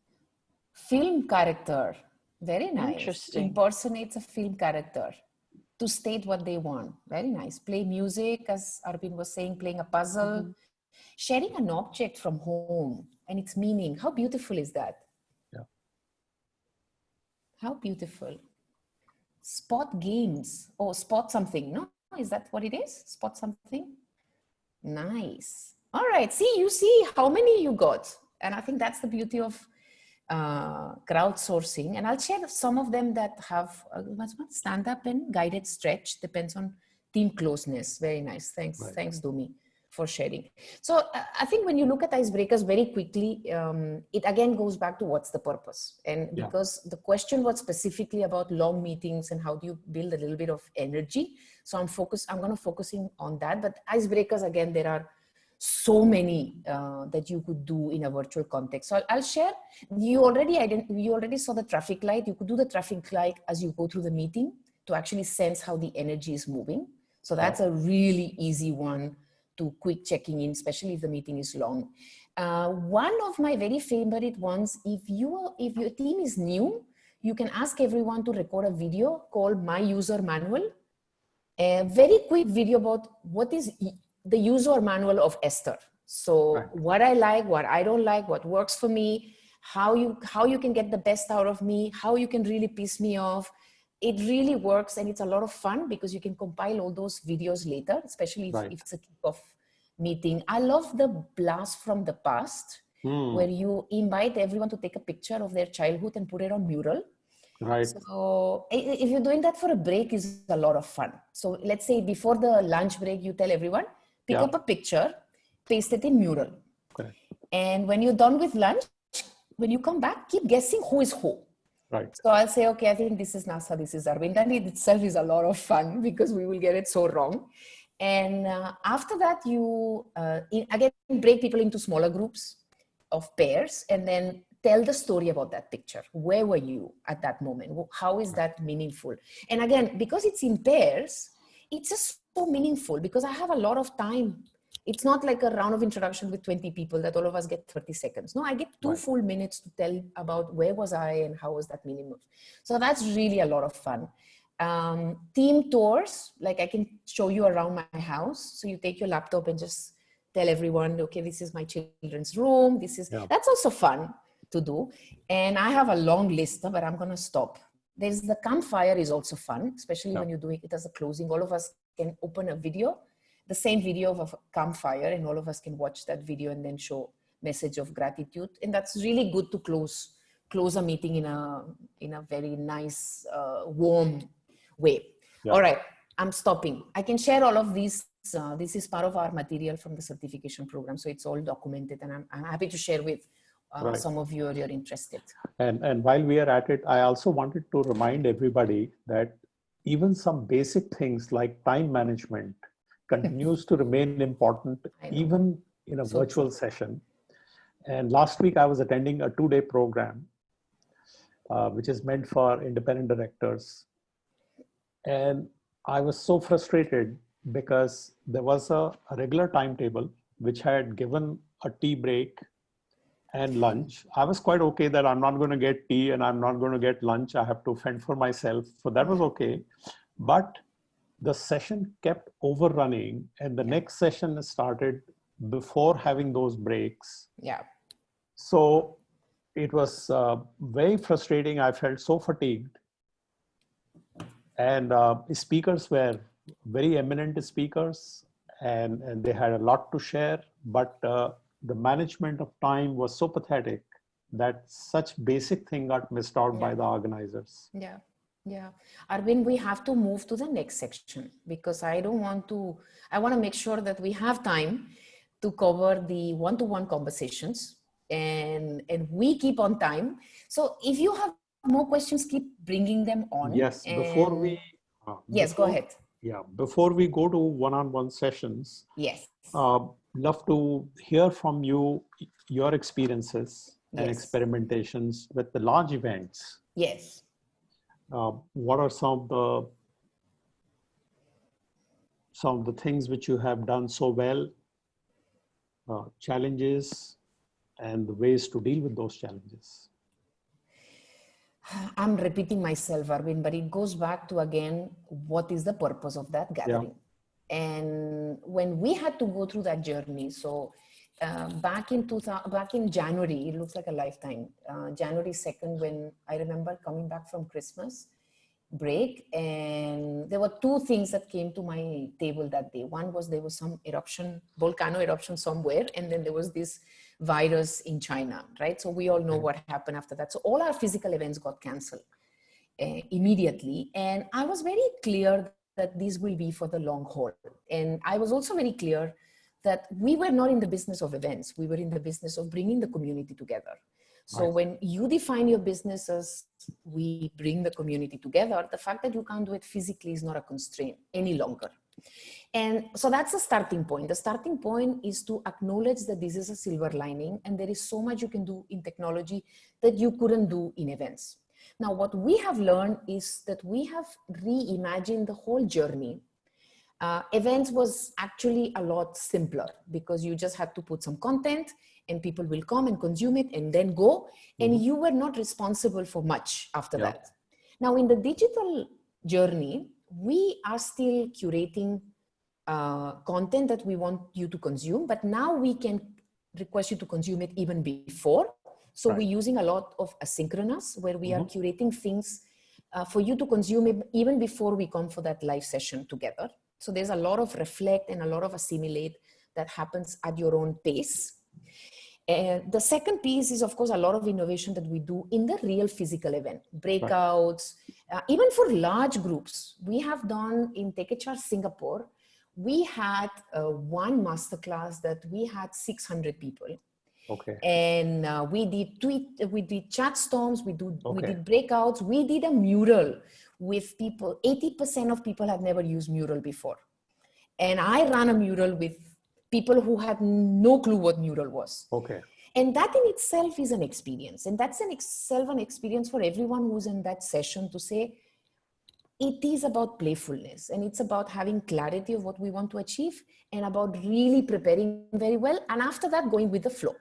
Film character. Very nice. Interesting. Impersonates a film character to state what they want. Very nice. Play music, as Arvind was saying, playing a puzzle. Sharing an object from home and its meaning. How beautiful is that? Yeah. How beautiful. Spot games. Oh, spot something. No, is that what it is? Spot something. Nice. All right. See, you see how many you got. And I think that's the beauty of crowdsourcing. And I'll share some of them that have stand up and guided stretch. Depends on team closeness. Very nice. Thanks. Right. Thanks, Dumi, for sharing. So I think when you look at icebreakers very quickly, it again goes back to what's the purpose. And because the question was specifically about long meetings and how do you build a little bit of energy. So I'm going to focusing on that. But icebreakers, again, there are so many that you could do in a virtual context. So I'll share. You already saw the traffic light. You could do the traffic light as you go through the meeting to actually sense how the energy is moving. So that's a really easy one to quick checking in, especially if the meeting is long. One of my very favorite ones, if your team is new, you can ask everyone to record a video called My User Manual. A very quick video about what is the user manual of Esther. So what I like, what I don't like, what works for me, how you can get the best out of me, how you can really piss me off. It really works and it's a lot of fun because you can compile all those videos later, especially if it's a kickoff meeting. I love the blast from the past where you invite everyone to take a picture of their childhood and put it on mural. Right. So if you're doing that for a break, is a lot of fun. So let's say before the lunch break, you tell everyone, pick up a picture, paste it in mural. Correct. And when you're done with lunch, when you come back, keep guessing who is who. Right. So I'll say, okay, I think this is Nasa, this is Arvind. And it itself is a lot of fun because we will get it so wrong. And after that, you again break people into smaller groups of pairs and then tell the story about that picture. Where were you at that moment? How is that meaningful? And again, because it's in pairs, it's just so meaningful because I have a lot of time. It's not like a round of introduction with 20 people that all of us get 30 seconds. No, I get 2 full minutes to tell about where was I and how was that meaningful. So that's really a lot of fun. Team tours, like I can show you around my house. So you take your laptop and just tell everyone, okay, this is my children's room. This is, that's also fun to do. And I have a long list, but I'm going to stop. There's the campfire is also fun, especially when you're doing it as a closing. All of us can open a video, the same video of a campfire, and all of us can watch that video and then show message of gratitude. And that's really good to close a meeting in a very nice, warm way. All right, I'm stopping. I can share all of these. This is part of our material from the certification program. So it's all documented and I'm happy to share with some of you if you're interested. And while we are at it, I also wanted to remind everybody that even some basic things like time management continues to remain important even in a virtual session. And last week I was attending a 2-day program, which is meant for independent directors. And I was so frustrated because there was a regular timetable which had given a tea break and lunch. I was quite okay that I'm not going to get tea and I'm not going to get lunch. I have to fend for myself. So that was okay. But the session kept overrunning and the next session started before having those breaks. Yeah. So it was very frustrating. I felt so fatigued. And speakers were very eminent speakers and they had a lot to share, but the management of time was so pathetic that such basic thing got missed out by the organizers. Yeah. Yeah. Arvind, we have to move to the next section because I want to make sure that we have time to cover the one-to-one conversations and we keep on time. So if you have more questions, keep bringing them on. Yes, yes, go ahead. Yeah, before we go to one-on-one sessions, yes, love to hear from you, your experiences and yes. experimentations with the large events. Yes. What are some of the things which you have done so well, challenges, and the ways to deal with those challenges? I'm repeating myself, Arvind, but it goes back to, again, what is the purpose of that gathering? Yeah. And when we had to go through that journey, so back in January, it looks like a lifetime, January 2nd, when I remember coming back from Christmas break, and there were two things that came to my table that day. One was there was some volcano eruption somewhere, and then there was this virus in China, right? So we all know what happened after that. So all our physical events got canceled immediately. And I was very clear that this will be for the long haul. And I was also very clear that we were not in the business of events. We were in the business of bringing the community together. So when you define your business as we bring the community together, the fact that you can't do it physically is not a constraint any longer. And so that's the starting point. The starting point is to acknowledge that this is a silver lining and there is so much you can do in technology that you couldn't do in events. Now, what we have learned is that we have reimagined the whole journey. Events was actually a lot simpler because you just had to put some content and people will come and consume it and then go. And you were not responsible for much after that. Now, in the digital journey, we are still curating content that we want you to consume, but now we can request you to consume it even before. So we're using a lot of asynchronous where we are curating things for you to consume it even before we come for that live session together. So there's a lot of reflect and a lot of assimilate that happens at your own pace. The second piece is, of course, a lot of innovation that we do in the real physical event, breakouts, even for large groups. We have done in TechHR Singapore, we had one masterclass that we had 600 people. Okay. And we did chat storms, we did breakouts, we did a mural with people. 80% of people have never used mural before. And I ran a mural with people who had no clue what mural was. Okay. And that in itself is an experience. And that's an experience for everyone who's in that session to say, it is about playfulness and it's about having clarity of what we want to achieve and about really preparing very well. And after that, going with the flow.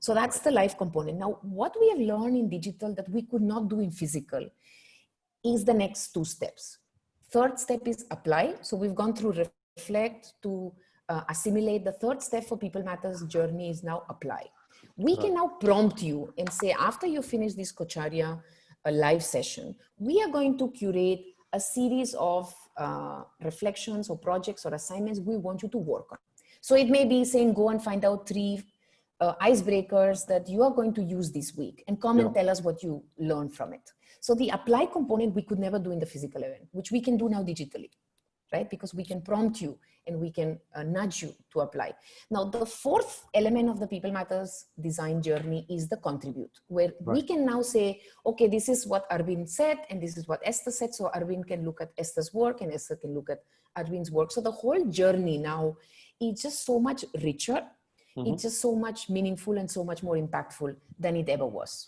So that's the live component. Now, what we have learned in digital that we could not do in physical is the next two steps. Third step is apply. So we've gone through reflect to assimilate. The third step for People Matters journey is now apply. We can now prompt you and say, after you finish this Kocharya live session, we are going to curate a series of reflections or projects or assignments we want you to work on. So it may be saying, go and find out 3 icebreakers that you are going to use this week and come and tell us what you learned from it. So the apply component we could never do in the physical event, which we can do now digitally, right? Because we can prompt you and we can nudge you to apply. Now, the fourth element of the People Matters design journey is the contribute, where we can now say, okay, this is what Arvind said and this is what Esther said. So Arvind can look at Esther's work and Esther can look at Arvind's work. So the whole journey now is just so much richer. It's just so much meaningful and so much more impactful than it ever was.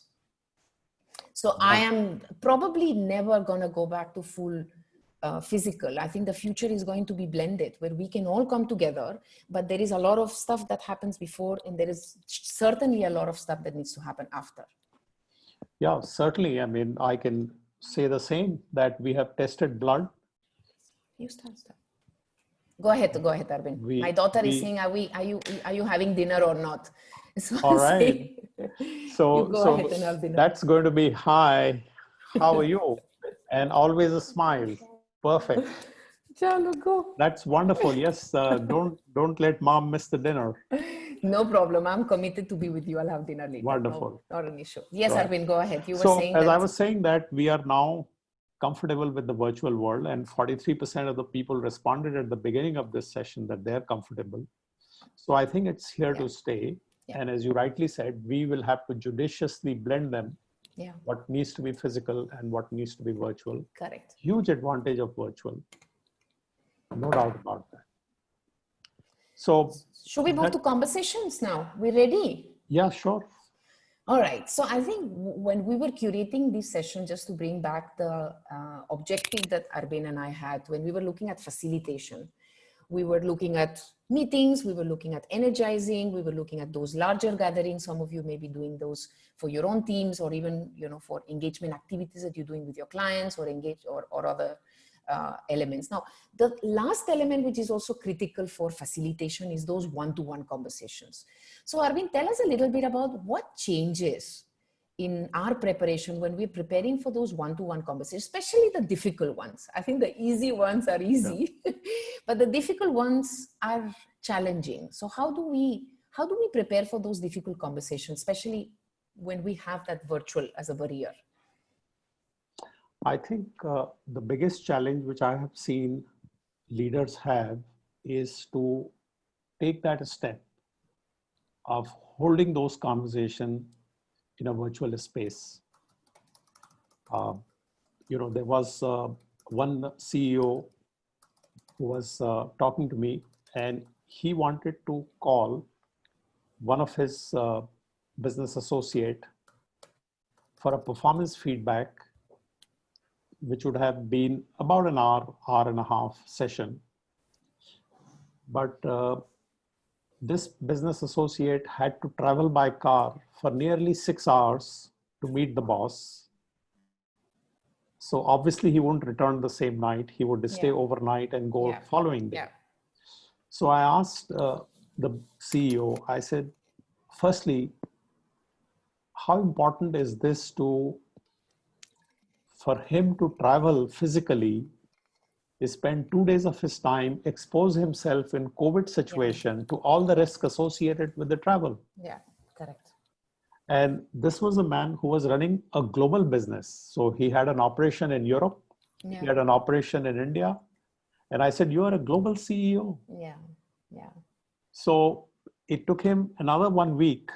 So I am probably never going to go back to full physical. I think the future is going to be blended where we can all come together, but there is a lot of stuff that happens before and there is certainly a lot of stuff that needs to happen after. Yeah, certainly. I mean, I can say the same, that we have tested blood. You start. Go ahead, Arvind. My daughter is saying, are you having dinner or not? So all right. So that's going to be hi. How are you? And always a smile. Perfect. Go. That's wonderful. Yes. Don't let mom miss the dinner. No problem. I'm committed to be with you. I'll have dinner later. Wonderful. No, not an issue. Yes, Arvind, go ahead. You were saying as I was saying that we are now comfortable with the virtual world, and 43% of the people responded at the beginning of this session that they're comfortable. So I think it's here to stay. Yeah. And as you rightly said, we will have to judiciously blend them. Yeah. What needs to be physical and what needs to be virtual. Correct. Huge advantage of virtual. No doubt about that. So should we move to conversations now? We're ready? Yeah, sure. All right. So I think when we were curating this session, just to bring back the objective that Arvind and I had, when we were looking at facilitation, we were looking at meetings, we were looking at energizing, we were looking at those larger gatherings. Some of you may be doing those for your own teams, or even, you know, for engagement activities that you're doing with your clients, or engage or other elements. Now, the last element, which is also critical for facilitation, is those one-to-one conversations. So Arvind, tell us a little bit about what changes in our preparation when we're preparing for those one-to-one conversations, especially the difficult ones. I think the easy ones are easy, but the difficult ones are challenging. So how do we prepare for those difficult conversations, especially when we have that virtual as a barrier? I think the biggest challenge which I have seen leaders have is to take that step of holding those conversations in a virtual space. You know, there was one CEO who was talking to me, and he wanted to call one of his business associate for a performance feedback, which would have been about an hour and a half session. But this business associate had to travel by car for nearly 6 hours to meet the boss. So obviously he wouldn't return the same night. He would stay overnight and go following day. So I asked the CEO, I said, firstly, how important is this for him to travel physically, spend 2 days of his time, expose himself in COVID situation to all the risk associated with the travel? Yeah, correct. And this was a man who was running a global business. So he had an operation in Europe, he had an operation in India. And I said, you are a global CEO. Yeah, yeah. So it took him another 1 week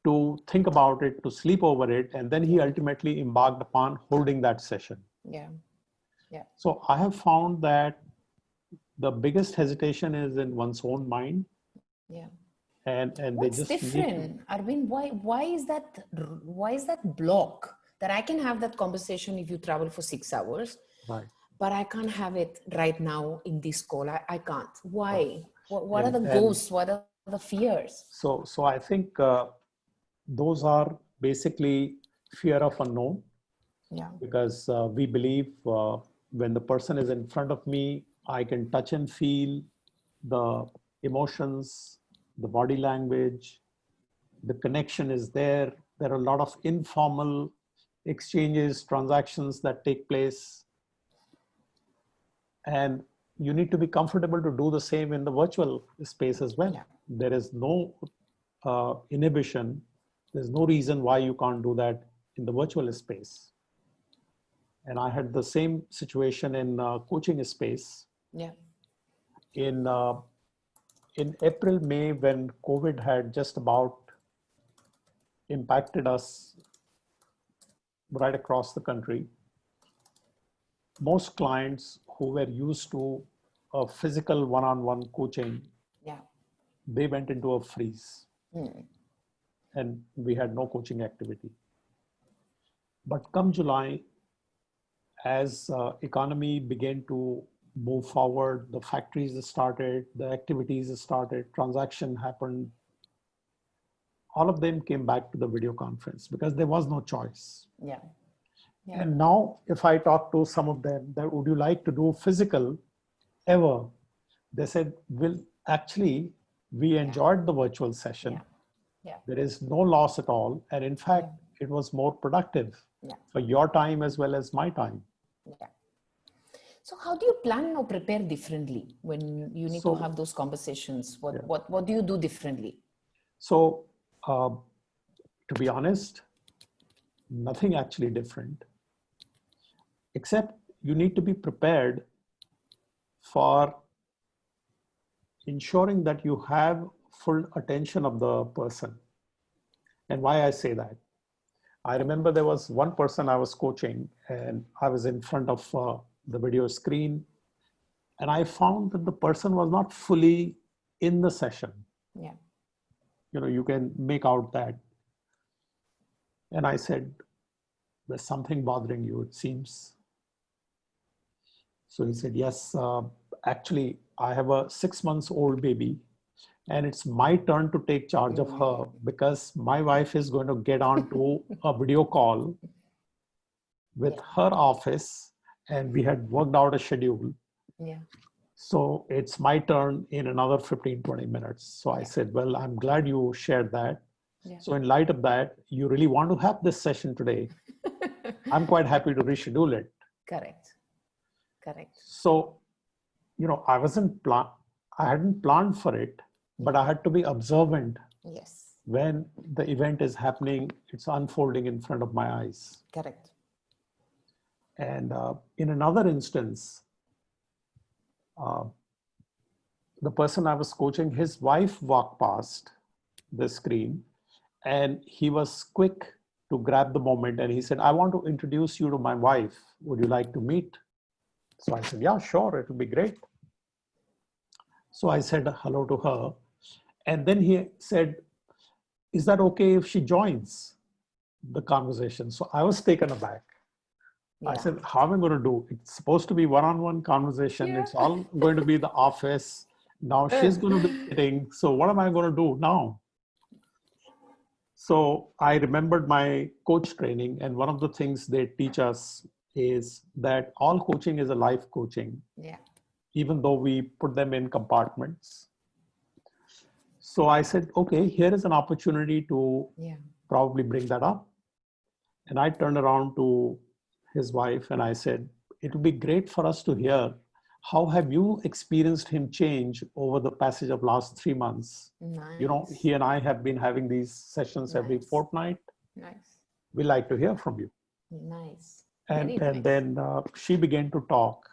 to think about it, to sleep over it. And then he ultimately embarked upon holding that session. Yeah. Yeah. So I have found that the biggest hesitation is in one's own mind. Yeah. And what's they just different, Arvind? Why is that block that I can have that conversation if you travel for 6 hours, right, but I can't have it right now in this call? I can't. Why? Right. What are the ghosts? What are the fears? So I think those are basically fear of unknown. Yeah. Because we believe when the person is in front of me, I can touch and feel the emotions, the body language, the connection is there. There are a lot of informal exchanges, transactions that take place. And you need to be comfortable to do the same in the virtual space as well. Yeah. There is no inhibition. There's no reason why you can't do that in the virtual space. And I had the same situation in coaching space. Yeah. In April, May, when COVID had just about impacted us right across the country, most clients who were used to a physical one-on-one coaching, they went into a freeze. And we had no coaching activity. But come July, as economy began to move forward, the factories started, the activities started, transaction happened. All of them came back to the video conference because there was no choice. Yeah. Yeah. And now if I talk to some of them, that would you like to do physical ever? They said, well, actually, we enjoyed the virtual session. Yeah. Yeah. There is no loss at all. And in fact, it was more productive for your time as well as my time. Yeah. So how do you plan or prepare differently when you need to have those conversations? What do you do differently? So to be honest, nothing actually different. except you need to be prepared for ensuring that you have full attention of the person. And why I say that, I remember there was one person I was coaching and I was in front of the video screen, and I found that the person was not fully in the session. Yeah. You know, you can make out that. And I said, there's something bothering you, it seems. So he said, yes, actually, I have a 6-month-old baby, and it's my turn to take charge of her because my wife is going to get on to a video call with her office, and we had worked out a schedule. Yeah. So it's my turn in another 15, 20 minutes. So I said, well, I'm glad you shared that. Yeah. So in light of that, you really want to have this session today. I'm quite happy to reschedule it. Correct. Correct. So, you know, I hadn't planned for it, but I had to be observant. Yes. When the event is happening, it's unfolding in front of my eyes. Correct. And in another instance, the person I was coaching, his wife walked past the screen, and he was quick to grab the moment. And he said, I want to introduce you to my wife. Would you like to meet? So I said, yeah, sure, it would be great. So I said hello to her. And then he said, is that okay if she joins the conversation? So I was taken aback. Yeah. I said, how am I going to do? It's supposed to be one-on-one conversation. Yeah. It's all going to be the office. Now she's going to be sitting. So what am I going to do now? So I remembered my coach training. And one of the things they teach us is that all coaching is a life coaching. Yeah. Even though we put them in compartments. So I said, okay, here is an opportunity to probably bring that up. And I turned around to his wife and I said, it would be great for us to hear, how have you experienced him change over the passage of last 3 months? Nice. You know, he and I have been having these sessions every fortnight. Nice. We like to hear from you. Nice. And then she began to talk.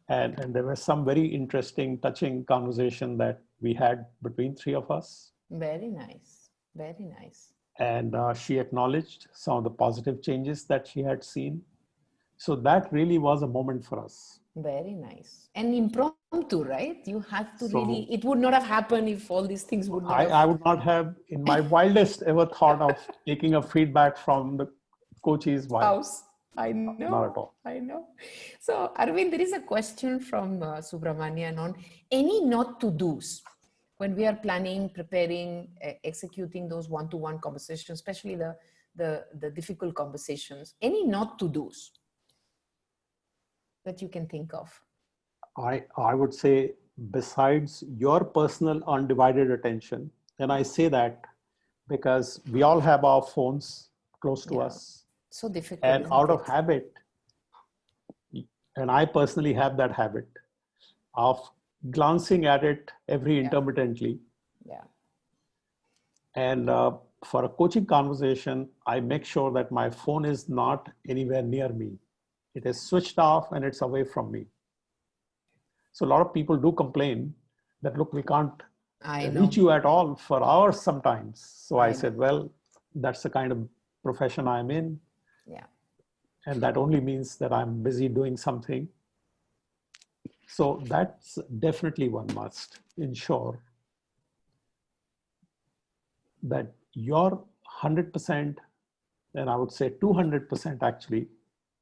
And there was some very interesting, touching conversation that we had between 3 of us. Very nice. Very nice. And she acknowledged some of the positive changes that she had seen. So that really was a moment for us. Very nice. And impromptu, right? You have to really, it would not have happened if all these things would not I would not have, in my wildest ever thought of taking a feedback from the coach's wife. House. I know. Not at all. I know. So, Arvind, there is a question from Subramanian on any not to do's when we are planning, preparing, executing those one-to-one conversations, especially the difficult conversations. Any not to do's that you can think of? I would say, besides your personal undivided attention, and I say that because we all have our phones close to us. So difficult. And out of habit, and I personally have that habit of glancing at it every intermittently. Yeah. And for a coaching conversation, I make sure that my phone is not anywhere near me. It is switched off and it's away from me. So a lot of people do complain that, look, we can't reach you at all for hours sometimes. So I said, well, that's the kind of profession I'm in. Yeah. And that only means that I'm busy doing something. So that's definitely one must ensure that your 100%, and I would say 200% actually,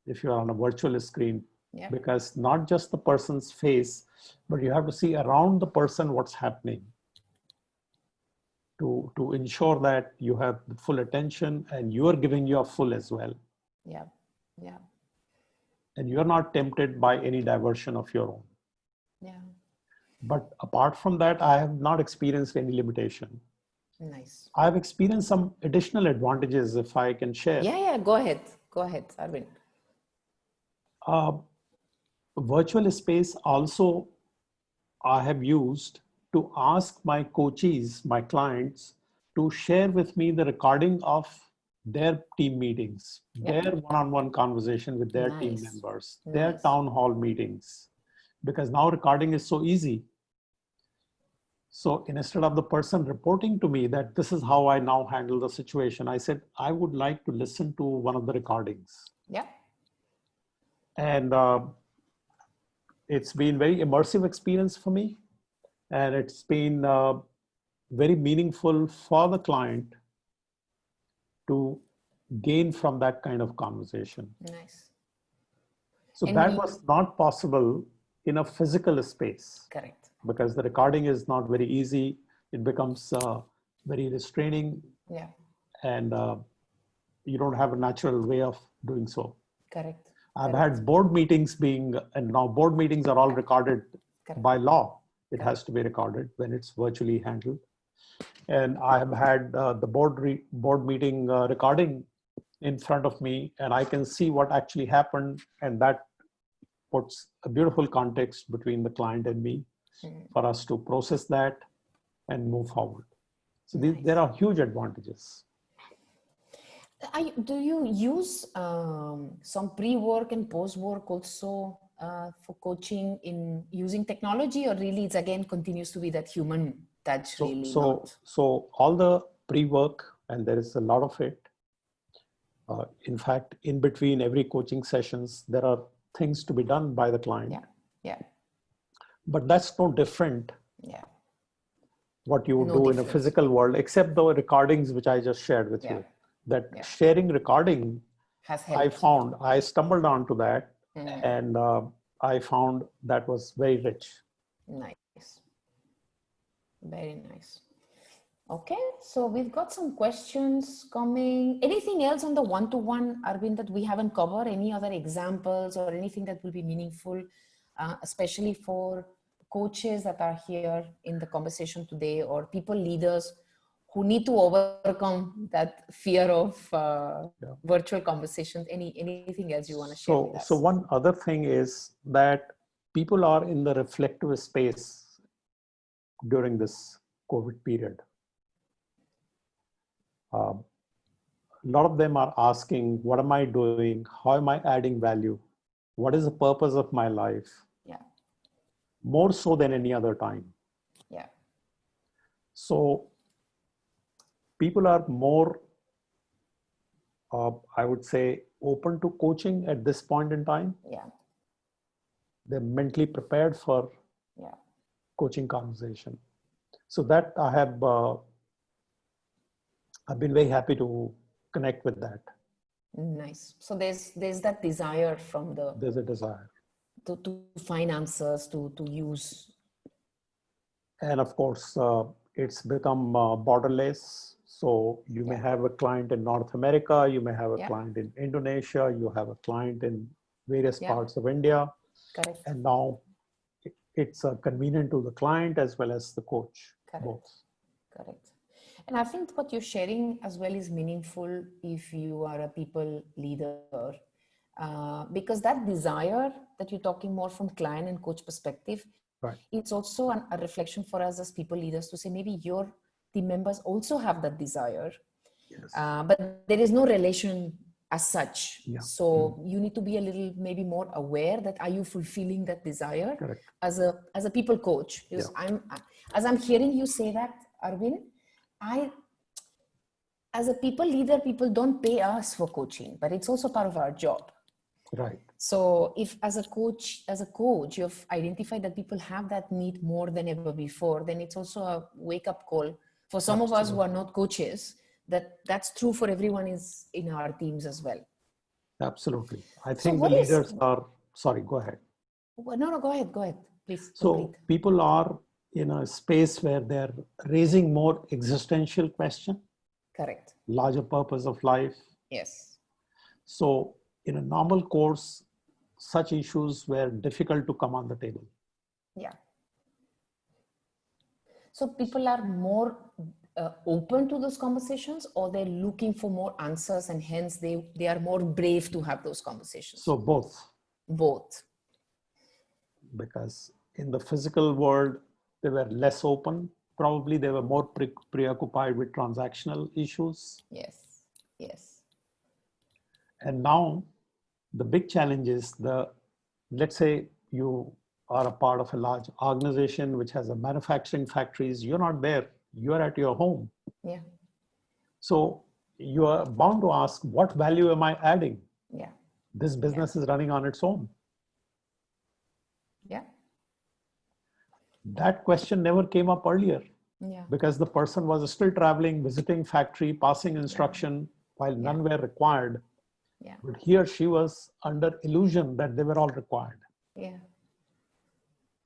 if you're on a virtual screen, because not just the person's face, but you have to see around the person what's happening to ensure that you have the full attention and you are giving your full as well. Yeah. Yeah. And you're not tempted by any diversion of your own. Yeah. But apart from that, I have not experienced any limitation. Nice. I've experienced some additional advantages, if I can share. Yeah. Go ahead. Go ahead, Arvind. Virtual space also I have used to ask my coachees, my clients, to share with me the recording of their team meetings, their one-on-one conversation with their team members, their town hall meetings, because now recording is so easy. So instead of the person reporting to me that this is how I now handle the situation, I said, I would like to listen to one of the recordings. Yeah. And it's been very immersive experience for me. And it's been very meaningful for the client to gain from that kind of conversation. Nice. So and that was not possible in a physical space. Correct. Because the recording is not very easy. It becomes very restraining. Yeah. And you don't have a natural way of doing so. Correct. I've had board meetings and now board meetings are all recorded by law. It has to be recorded when it's virtually handled. And I have had the board meeting recording in front of me, and I can see what actually happened. And that puts a beautiful context between the client and me for us to process that and move forward. So there are huge advantages. Do you use some pre-work and post-work also for coaching in using technology, or really it's again continues to be that human touch? So all the pre-work, and there is a lot of it. In fact, in between every coaching sessions, there are things to be done by the client. Yeah. But that's no different. Yeah. What you would do in a physical world, except the recordings which I just shared with you. That sharing recording has helped. I stumbled onto that, and I found that was very rich. Nice. Very nice. Okay, so we've got some questions coming. Anything else on the one-to-one, Arvind, that we haven't covered? Any other examples or anything that will be meaningful, especially for coaches that are here in the conversation today, or people, leaders who need to overcome that fear of virtual conversations? Anything else you want to share with us? So one other thing is that people are in the reflective space during this COVID period. A lot of them are asking, what am I doing? How am I adding value? What is the purpose of my life? Yeah. More so than any other time. Yeah. So people are more, I would say, open to coaching at this point in time. Yeah. They're mentally prepared for coaching conversation. So that I've been very happy to connect with that. Nice. So there's that desire from there's a desire to find answers, to use. And of course, it's become borderless. So you may have a client in North America, you may have a client in Indonesia, you have a client in various parts of India. Correct. And now it's convenient to the client as well as the coach. Correct. Both. Correct. And I think what you're sharing as well is meaningful if you are a people leader, because that desire that you're talking more from client and coach perspective, it's also a reflection for us as people leaders to say, maybe your team members also have that desire, but there is no relation as such. So you need to be a little maybe more aware that are you fulfilling that desire as a people coach? Because as I'm hearing you say that, Arvind, as a people leader, people don't pay us for coaching, but it's also part of our job. Right. So if as a coach, you've identified that people have that need more than ever before, then it's also a wake-up call for some of us who are not coaches, that's true for everyone in our teams as well. Absolutely. I think the leaders are, sorry, go ahead. No, go ahead, please. So complete. People are in a space where they're raising more existential question. Correct. Larger purpose of life. Yes. So in a normal course, such issues were difficult to come on the table. Yeah. So people are more open to those conversations, or they're looking for more answers and hence they are more brave to have those conversations? So both. Both. Because in the physical world, they were less open. Probably they were more preoccupied with transactional issues. Yes. Yes. And now the big challenge is let's say you are a part of a large organization which has a manufacturing factories. You're not there. You're at your home. Yeah. So you are bound to ask, what value am I adding? Yeah. This business is running on its own. Yeah. That question never came up earlier. Yeah. Because the person was still traveling, visiting factory, passing instruction while none were required. Yeah. But here she was under illusion that they were all required. Yeah.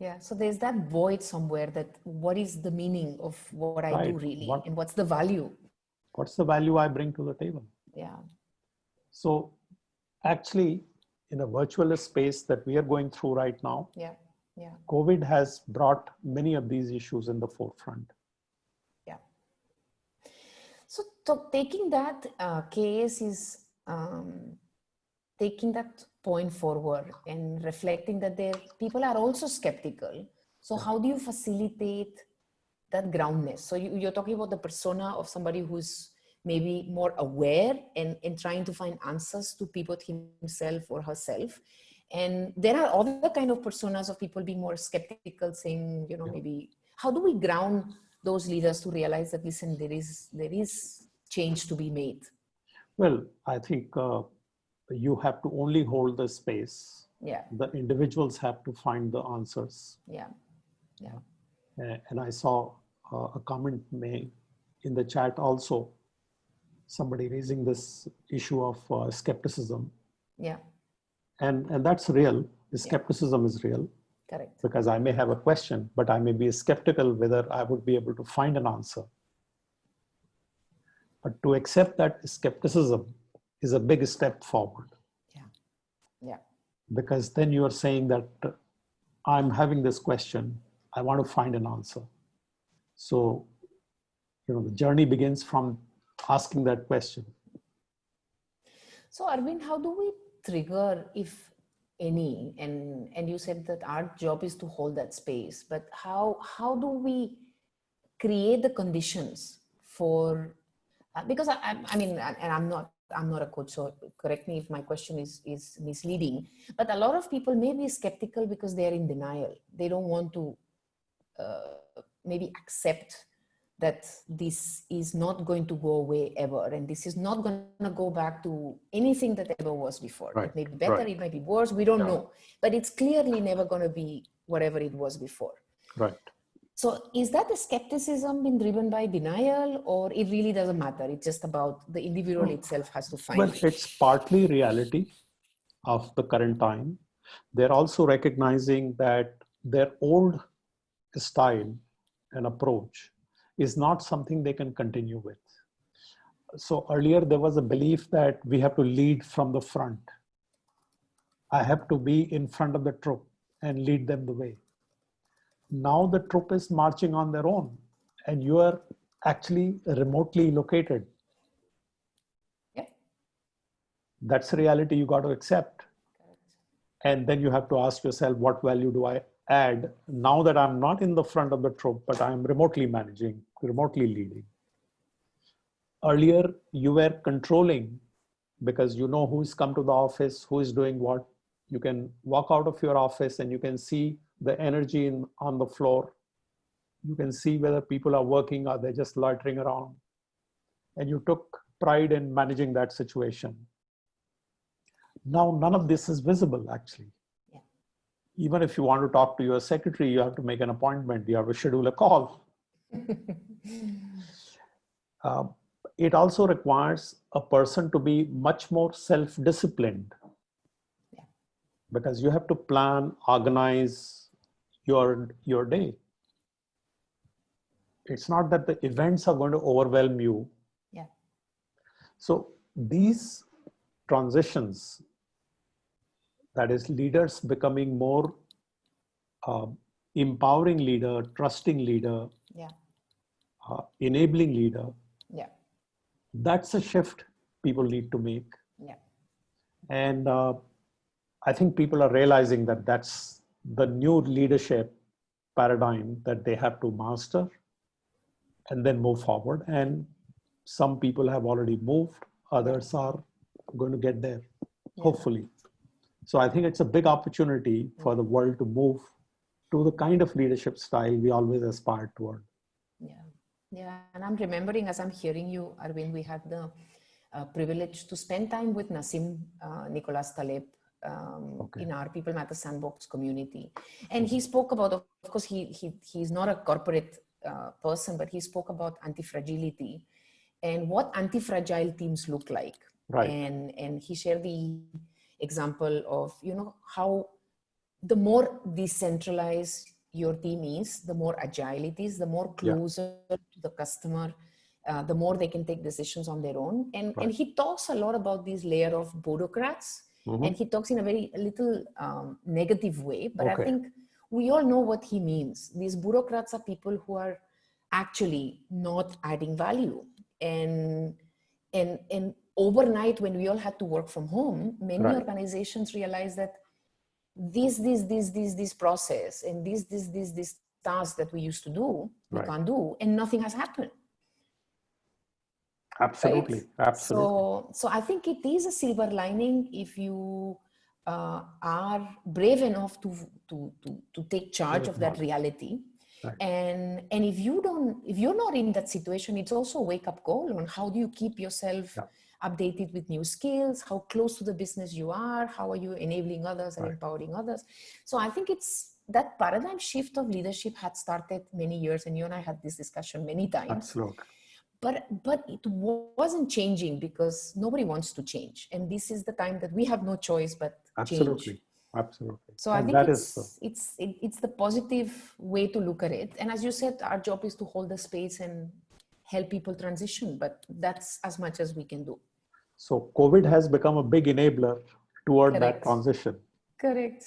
Yeah. So there's that void somewhere, that what is the meaning of what I do really, and what's the value? What's the value I bring to the table? Yeah. So actually, in a virtual space that we are going through right now, COVID has brought many of these issues in the forefront. Yeah. So taking that case is taking that point forward and reflecting that people are also skeptical. So how do you facilitate that groundness? So you're talking about the persona of somebody who's maybe more aware and trying to find answers to pivot himself or herself. And there are other kind of personas of people being more skeptical, saying, maybe, how do we ground those leaders to realize that, listen, there is change to be made? Well, I think you have to only hold the space. Yeah. The individuals have to find the answers. Yeah. Yeah. And I saw a comment made in the chat also, somebody raising this issue of skepticism. Yeah. And that's real. The skepticism is real. Correct. Because I may have a question, but I may be skeptical whether I would be able to find an answer. But to accept that skepticism is a big step forward. Yeah. Yeah. Because then you are saying that I'm having this question, I want to find an answer. So, the journey begins from asking that question. So Arvind, how do we trigger, if any, and you said that our job is to hold that space, but how do we create the conditions for, because I mean, and I'm not a coach, so correct me if my question is misleading, but a lot of people may be skeptical because they're in denial. They don't want to maybe accept that this is not going to go away ever, and this is not going to go back to anything that ever was before. Right. It may be better, it might be worse, we don't know, but it's clearly never going to be whatever it was before. Right. So is that the skepticism being driven by denial, or it really doesn't matter? It's just about the individual itself has to find it. It's partly reality of the current time. They're also recognizing that their old style and approach is not something they can continue with. So earlier there was a belief that we have to lead from the front. I have to be in front of the troop and lead them the way. Now the troop is marching on their own and you are actually remotely located. Yeah. That's a reality you got to accept. Correct. And then you have to ask yourself, what value do I add now that I'm not in the front of the troop, but I'm remotely managing, remotely leading? Earlier, you were controlling because you know who's come to the office, who is doing what. You can walk out of your office and you can see the energy on the floor. You can see whether people are working or they're just loitering around. And you took pride in managing that situation. Now, none of this is visible, actually. Yeah. Even if you want to talk to your secretary, you have to make an appointment. You have to schedule a call. It also requires a person to be much more self-disciplined. Yeah. Because you have to plan, organize your day. It's not that the events are going to overwhelm you. Yeah. So these transitions, that is leaders becoming more empowering leader, trusting leader, Yeah. Enabling leader. Yeah. That's a shift people need to make. Yeah. And I think people are realizing that that's the new leadership paradigm that they have to master and then move forward. And some people have already moved. others are going to get there, hopefully. So I think it's a big opportunity for the world to move to the kind of leadership style we always aspired toward. Yeah. And I'm remembering as I'm hearing you, Arvind, we had the privilege to spend time with Nassim Nicholas Taleb in our People Matter Sandbox community. And he spoke about, of course, he's not a corporate person, but he spoke about anti-fragility and what anti-fragile teams look like. Right. And he shared the example of, how the more decentralized your team is, the more agile it is, the more closer to the customer, the more they can take decisions on their own. And he talks a lot about this layer of bureaucrats, and he talks in a very little negative way, but I think we all know what he means. These bureaucrats are people who are actually not adding value. And overnight, when we all had to work from home, many organizations realized that this process and this task that we used to do, we can't do, and nothing has happened. Absolutely. Right? Absolutely. So I think it is a silver lining if you are brave enough to take charge of that reality. Right. And if you're not in that situation, it's also a wake-up call on how do you keep yourself updated with new skills, how close to the business you are, how are you enabling others and empowering others. So I think it's that paradigm shift of leadership had started many years, and you and I had this discussion many times. Absolutely. But it wasn't changing because nobody wants to change. And this is the time that we have no choice but change. Absolutely. So and I think it's the positive way to look at it. And as you said, our job is to hold the space and help people transition, but that's as much as we can do. So COVID has become a big enabler toward that transition. Correct.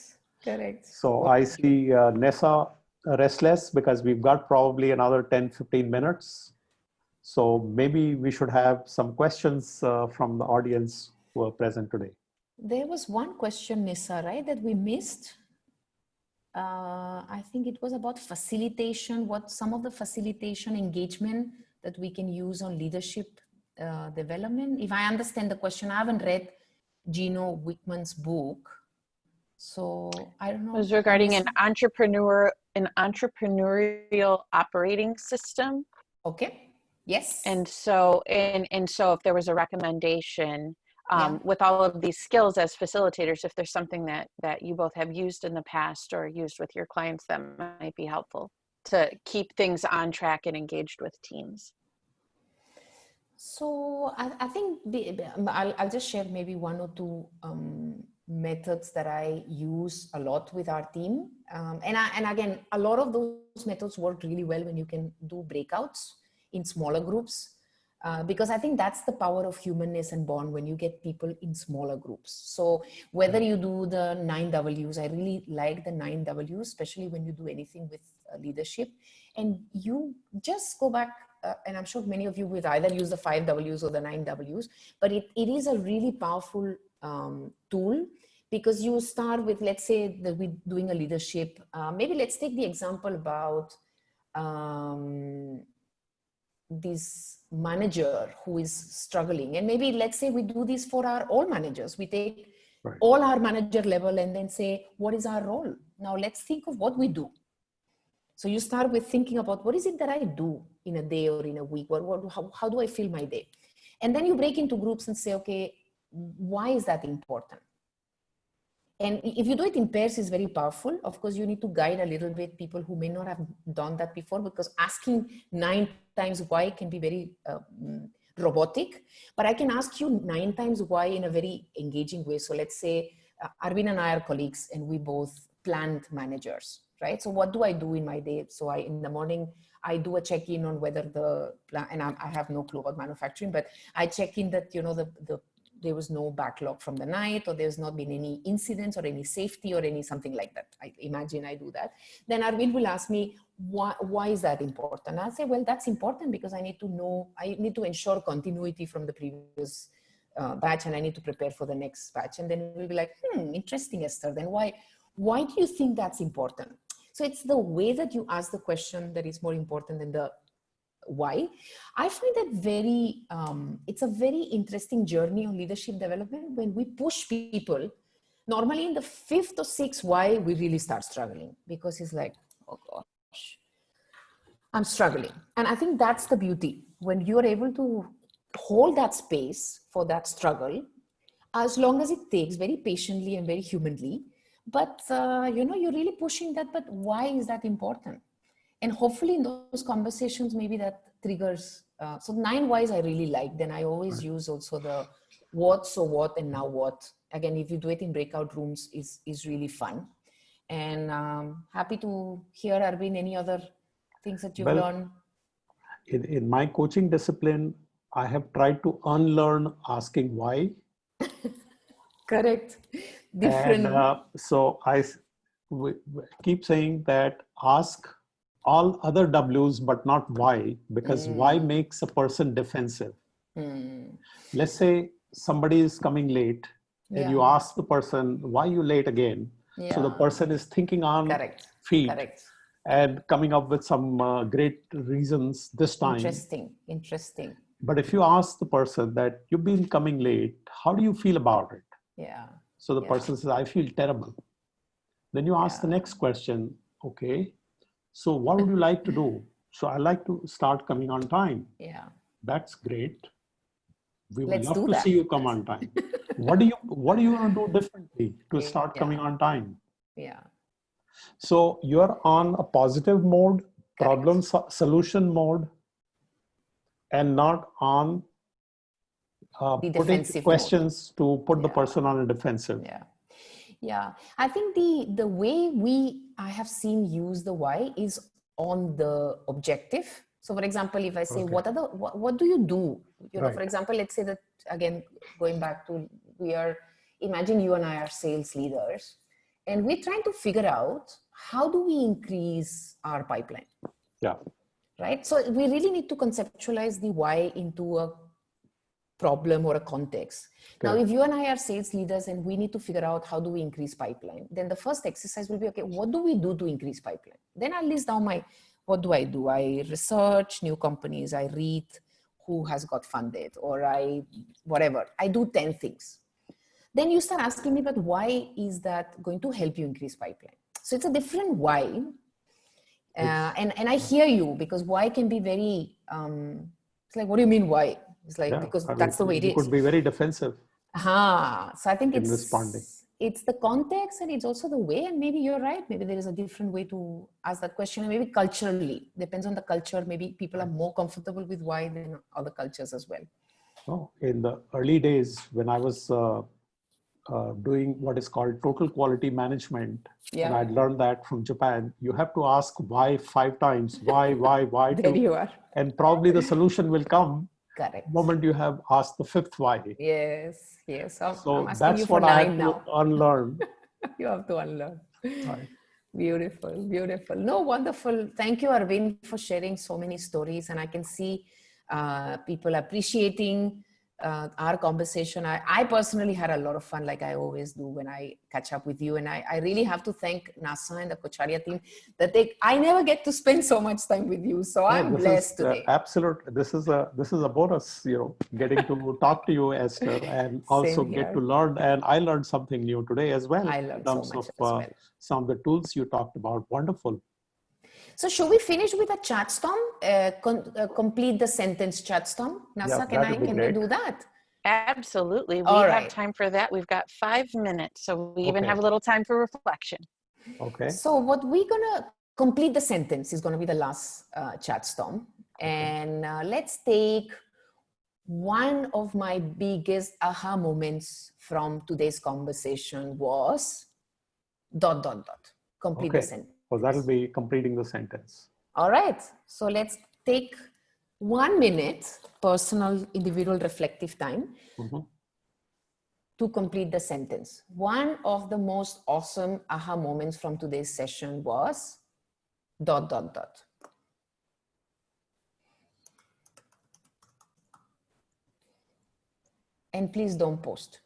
So I see Nessa restless because we've got probably another 10-15 minutes. So maybe we should have some questions from the audience who are present today. There was one question, Nissa, right, that we missed. I think it was about facilitation, what some of the facilitation engagement that we can use on leadership development. If I understand the question, I haven't read Gino Wickman's book. So I don't know. It was regarding an entrepreneurial operating system. Okay. Yes. And so if there was a recommendation with all of these skills as facilitators, if there's something that you both have used in the past or used with your clients that might be helpful to keep things on track and engaged with teams. So I think I'll just share maybe one or two methods that I use a lot with our team. And again, a lot of those methods work really well when you can do breakouts in smaller groups. Because I think that's the power of humanness and bond when you get people in smaller groups. So whether you do the 9 Ws, I really like the 9 Ws, especially when you do anything with leadership. And you just go back, and I'm sure many of you will either use the 5 Ws or the 9 Ws, but it is a really powerful tool because you start with, let's say that we're doing a leadership. Maybe let's take the example about this manager who is struggling, and maybe let's say we do this for all managers. We take all our manager level and then say, what is our role? Now let's think of what we do. So you start with thinking about what is it that I do in a day or in a week? How do I fill my day? And then you break into groups and say, okay, why is that important? And if you do it in pairs, is very powerful. Of course, you need to guide a little bit people who may not have done that before, because asking 9 times why can be very robotic. But I can ask you 9 times why in a very engaging way. So let's say Arvind and I are colleagues and we both planned managers, right? So what do I do in my day? So in the morning, I do a check-in on whether the plan, and I have no clue about manufacturing, but I check in that, there was no backlog from the night, or there's not been any incidents or any safety or any something like that. I imagine I do that. Then Arvind will ask me, why is that important? I'll say, well, that's important because I need to ensure continuity from the previous batch, and I need to prepare for the next batch. And then we'll be like, interesting, Esther. Then why do you think that's important? So it's the way that you ask the question that is more important than the why. I find that very, it's a very interesting journey on leadership development when we push people. Normally in the 5th or 6th why, we really start struggling because it's like, oh gosh, I'm struggling. And I think that's the beauty. When you're able to hold that space for that struggle, as long as it takes, very patiently and very humanly, but you're really pushing that, but why is that important? And hopefully in those conversations, maybe that triggers. So 9 whys I really like. Then I always use also the what, so what, and now what. Again, if you do it in breakout rooms, is really fun. And happy to hear, Arvind, any other things that you've learned. In my coaching discipline, I have tried to unlearn asking why. Correct. Different. And so I keep saying that ask all other W's, but not why, because why makes a person defensive. Let's say somebody is coming late and you ask the person, why are you late again? So the person is thinking on feet and coming up with some great reasons this time. Interesting. But if you ask the person that you've been coming late, how do you feel about it? Yeah. So the person says, I feel terrible. Then you ask the next question, okay, so what would you like to do? So I like to start coming on time. Yeah. That's great. We would love to see you come on time. What do you want to do differently to start coming on time? Yeah. So you're on a positive mode, problem solution mode, and not on putting questions mode. To put the person on a defensive. Yeah. I think the way I have seen use the why is on the objective. So for example, if I say, what do you do? For example, let's say that, again, going back to, imagine you and I are sales leaders and we're trying to figure out how do we increase our pipeline? Yeah. Right. So we really need to conceptualize the why into a problem or a context. Now, if you and I are sales leaders and we need to figure out how do we increase pipeline, then the first exercise will be, okay, what do we do to increase pipeline? Then I'll list down what do? I research new companies, I read who has got funded, or whatever. I do 10 things. Then you start asking me, but why is that going to help you increase pipeline? So it's a different why. And I hear you, because why can be very, it's like, what do you mean why? It's like, because that's the way it is. You could be very defensive. So I think responding. It's the context and it's also the way, and maybe you're right. Maybe there is a different way to ask that question, and maybe culturally, depends on the culture. Maybe people are more comfortable with why than other cultures as well. Oh, in the early days when I was doing what is called total quality management, and I'd learned that from Japan, you have to ask why 5 times, why There you are. And probably the solution will come. Correct. The moment you have asked the 5th why. Yes. So that's what I had to unlearn. You have to unlearn. Right. Beautiful. No, wonderful. Thank you, Arvind, for sharing so many stories. And I can see people appreciating our conversation. I personally had a lot of fun, like I always do when I catch up with you. And I really have to thank NASA and the Kocharya team that I never get to spend so much time with you. So I'm blessed today. Absolutely. This is a bonus, getting to talk to you, Esther, and also get to learn. And I learned something new today as well. I learned so much as well. Some of the tools you talked about. Wonderful. So should we finish with a chat storm? Complete the sentence chat storm. NASA, can we do that? Absolutely. We have time for that. We've got 5 minutes. So we even have a little time for reflection. Okay. So what we're going to complete the sentence is going to be the last chat storm. And let's take one of my biggest aha moments from today's conversation was ... Complete the sentence. So that'll be completing the sentence. All right. So let's take 1 minute, personal, individual, reflective time to complete the sentence. One of the most awesome aha moments from today's session was ... And please don't post.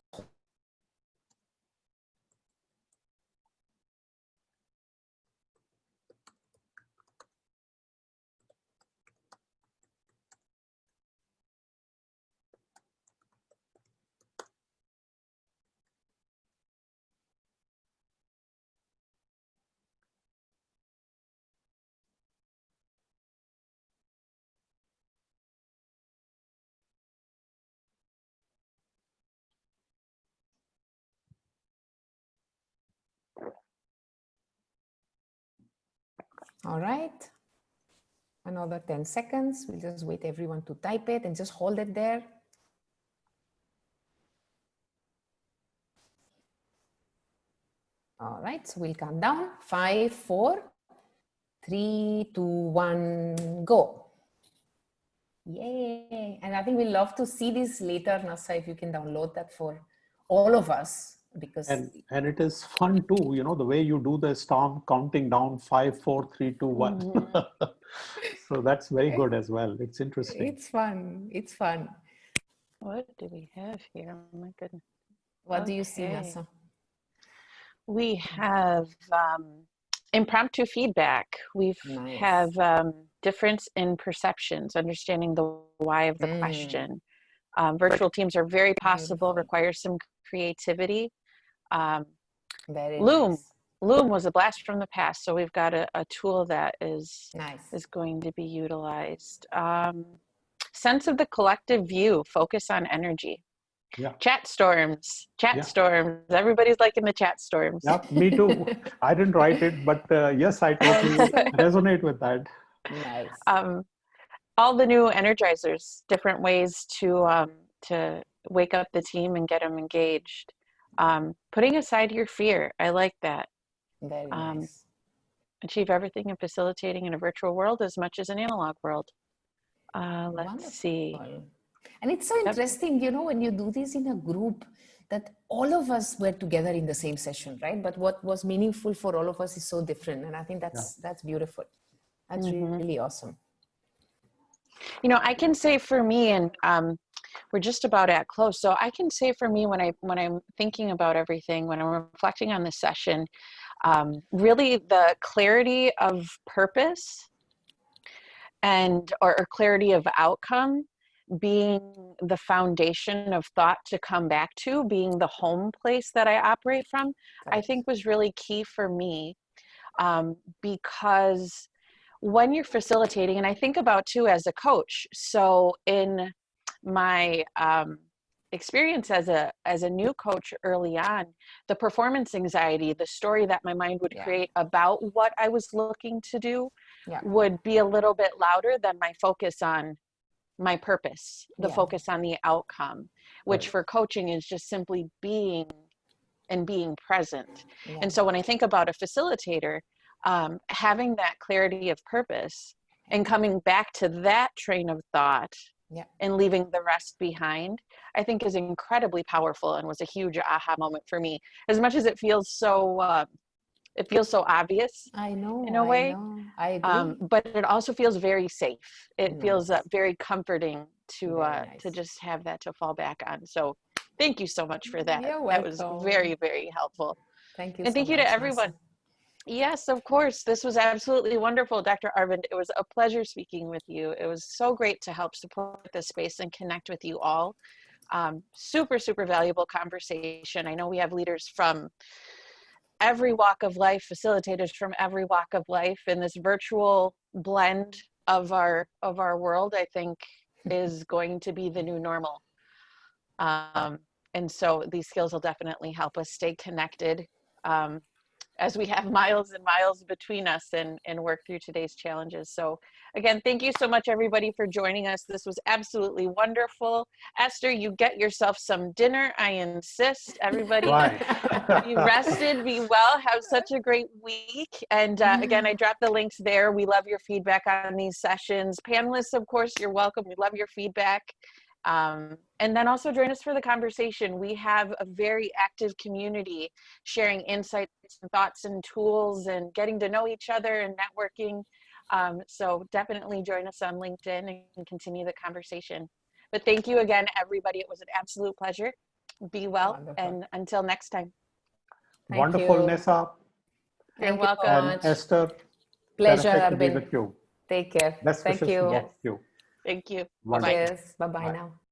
All right. Another 10 seconds. We'll just wait everyone to type it and just hold it there. All right, so we'll count down. 5, 4, 3, 2, 1, go. Yay. And I think we'll love to see this later, Nasa, if you can download that for all of us. Because and it is fun too, you know, the way you do the storm counting down 5, 4, 3, 2, 1. Mm-hmm. So that's very good as well. It's interesting. It's fun. It's fun. What do we have here? Oh my goodness. What do you see, Nasa? We have impromptu feedback. We have difference in perceptions, understanding the why of the question. Virtual teams are very possible, require some creativity. Loom was a blast from the past, so we've got a tool that is going to be utilized. Sense of the collective view, focus on energy. Yeah. Chat storms. Everybody's liking the chat storms. Yeah, me too. I didn't write it, but yes, I totally resonate with that. Nice. All the new energizers, different ways to wake up the team and get them engaged. Putting aside your fear. I like that. Very nice. Achieve everything in facilitating in a virtual world as much as an analog world. Let's see. And it's so interesting, you know, when you do this in a group, that all of us were together in the same session, right? But what was meaningful for all of us is so different. And I think that's beautiful. That's really awesome. You know, I can say for me, and we're just about at close. So I can say for me, when I'm thinking about everything, when I'm reflecting on the session, really the clarity of purpose or clarity of outcome being the foundation of thought to come back to, being the home place that I operate from, I think was really key for me, because when you're facilitating, and I think about too as a coach, so in my experience as a new coach early on, the performance anxiety, the story that my mind would create about what I was looking to do would be a little bit louder than my focus on my purpose, the focus on the outcome, which for coaching is just simply being present. And so when I think about a facilitator, having that clarity of purpose and coming back to that train of thought and leaving the rest behind, I think is incredibly powerful and was a huge aha moment for me. As much as it feels so obvious, I know, in a way, I agree. but it also feels very safe. It feels very comforting to just have that to fall back on. So thank you so much for that. That was very, very helpful. Thank you. And thank you to everyone. Nasa. Yes, of course. This was absolutely wonderful, Dr. Arvind. It was a pleasure speaking with you. It was so great to help support this space and connect with you all. Super, super valuable conversation. I know we have leaders from every walk of life, facilitators from every walk of life, and this virtual blend of our world, I think, is going to be the new normal. And so these skills will definitely help us stay connected as we have miles and miles between us and work through today's challenges. So again, thank you so much, everybody, for joining us. This was absolutely wonderful. Esther, you get yourself some dinner, I insist. Everybody be rested, be well, have such a great week. And again, I dropped the links there. We love your feedback on these sessions. Panelists, of course, you're welcome. We love your feedback. And then also join us for the conversation. We have a very active community sharing insights and thoughts and tools and getting to know each other and networking. So definitely join us on LinkedIn and continue the conversation. But thank you again, everybody. It was an absolute pleasure. Be well. Wonderful. And until next time. Wonderful, Nessa. You're welcome. And Esther, pleasure, to be Arvind. with you. Take care. Best Thank wishes you. to both of you. Thank you. Bye-bye. Cheers. Bye-bye now.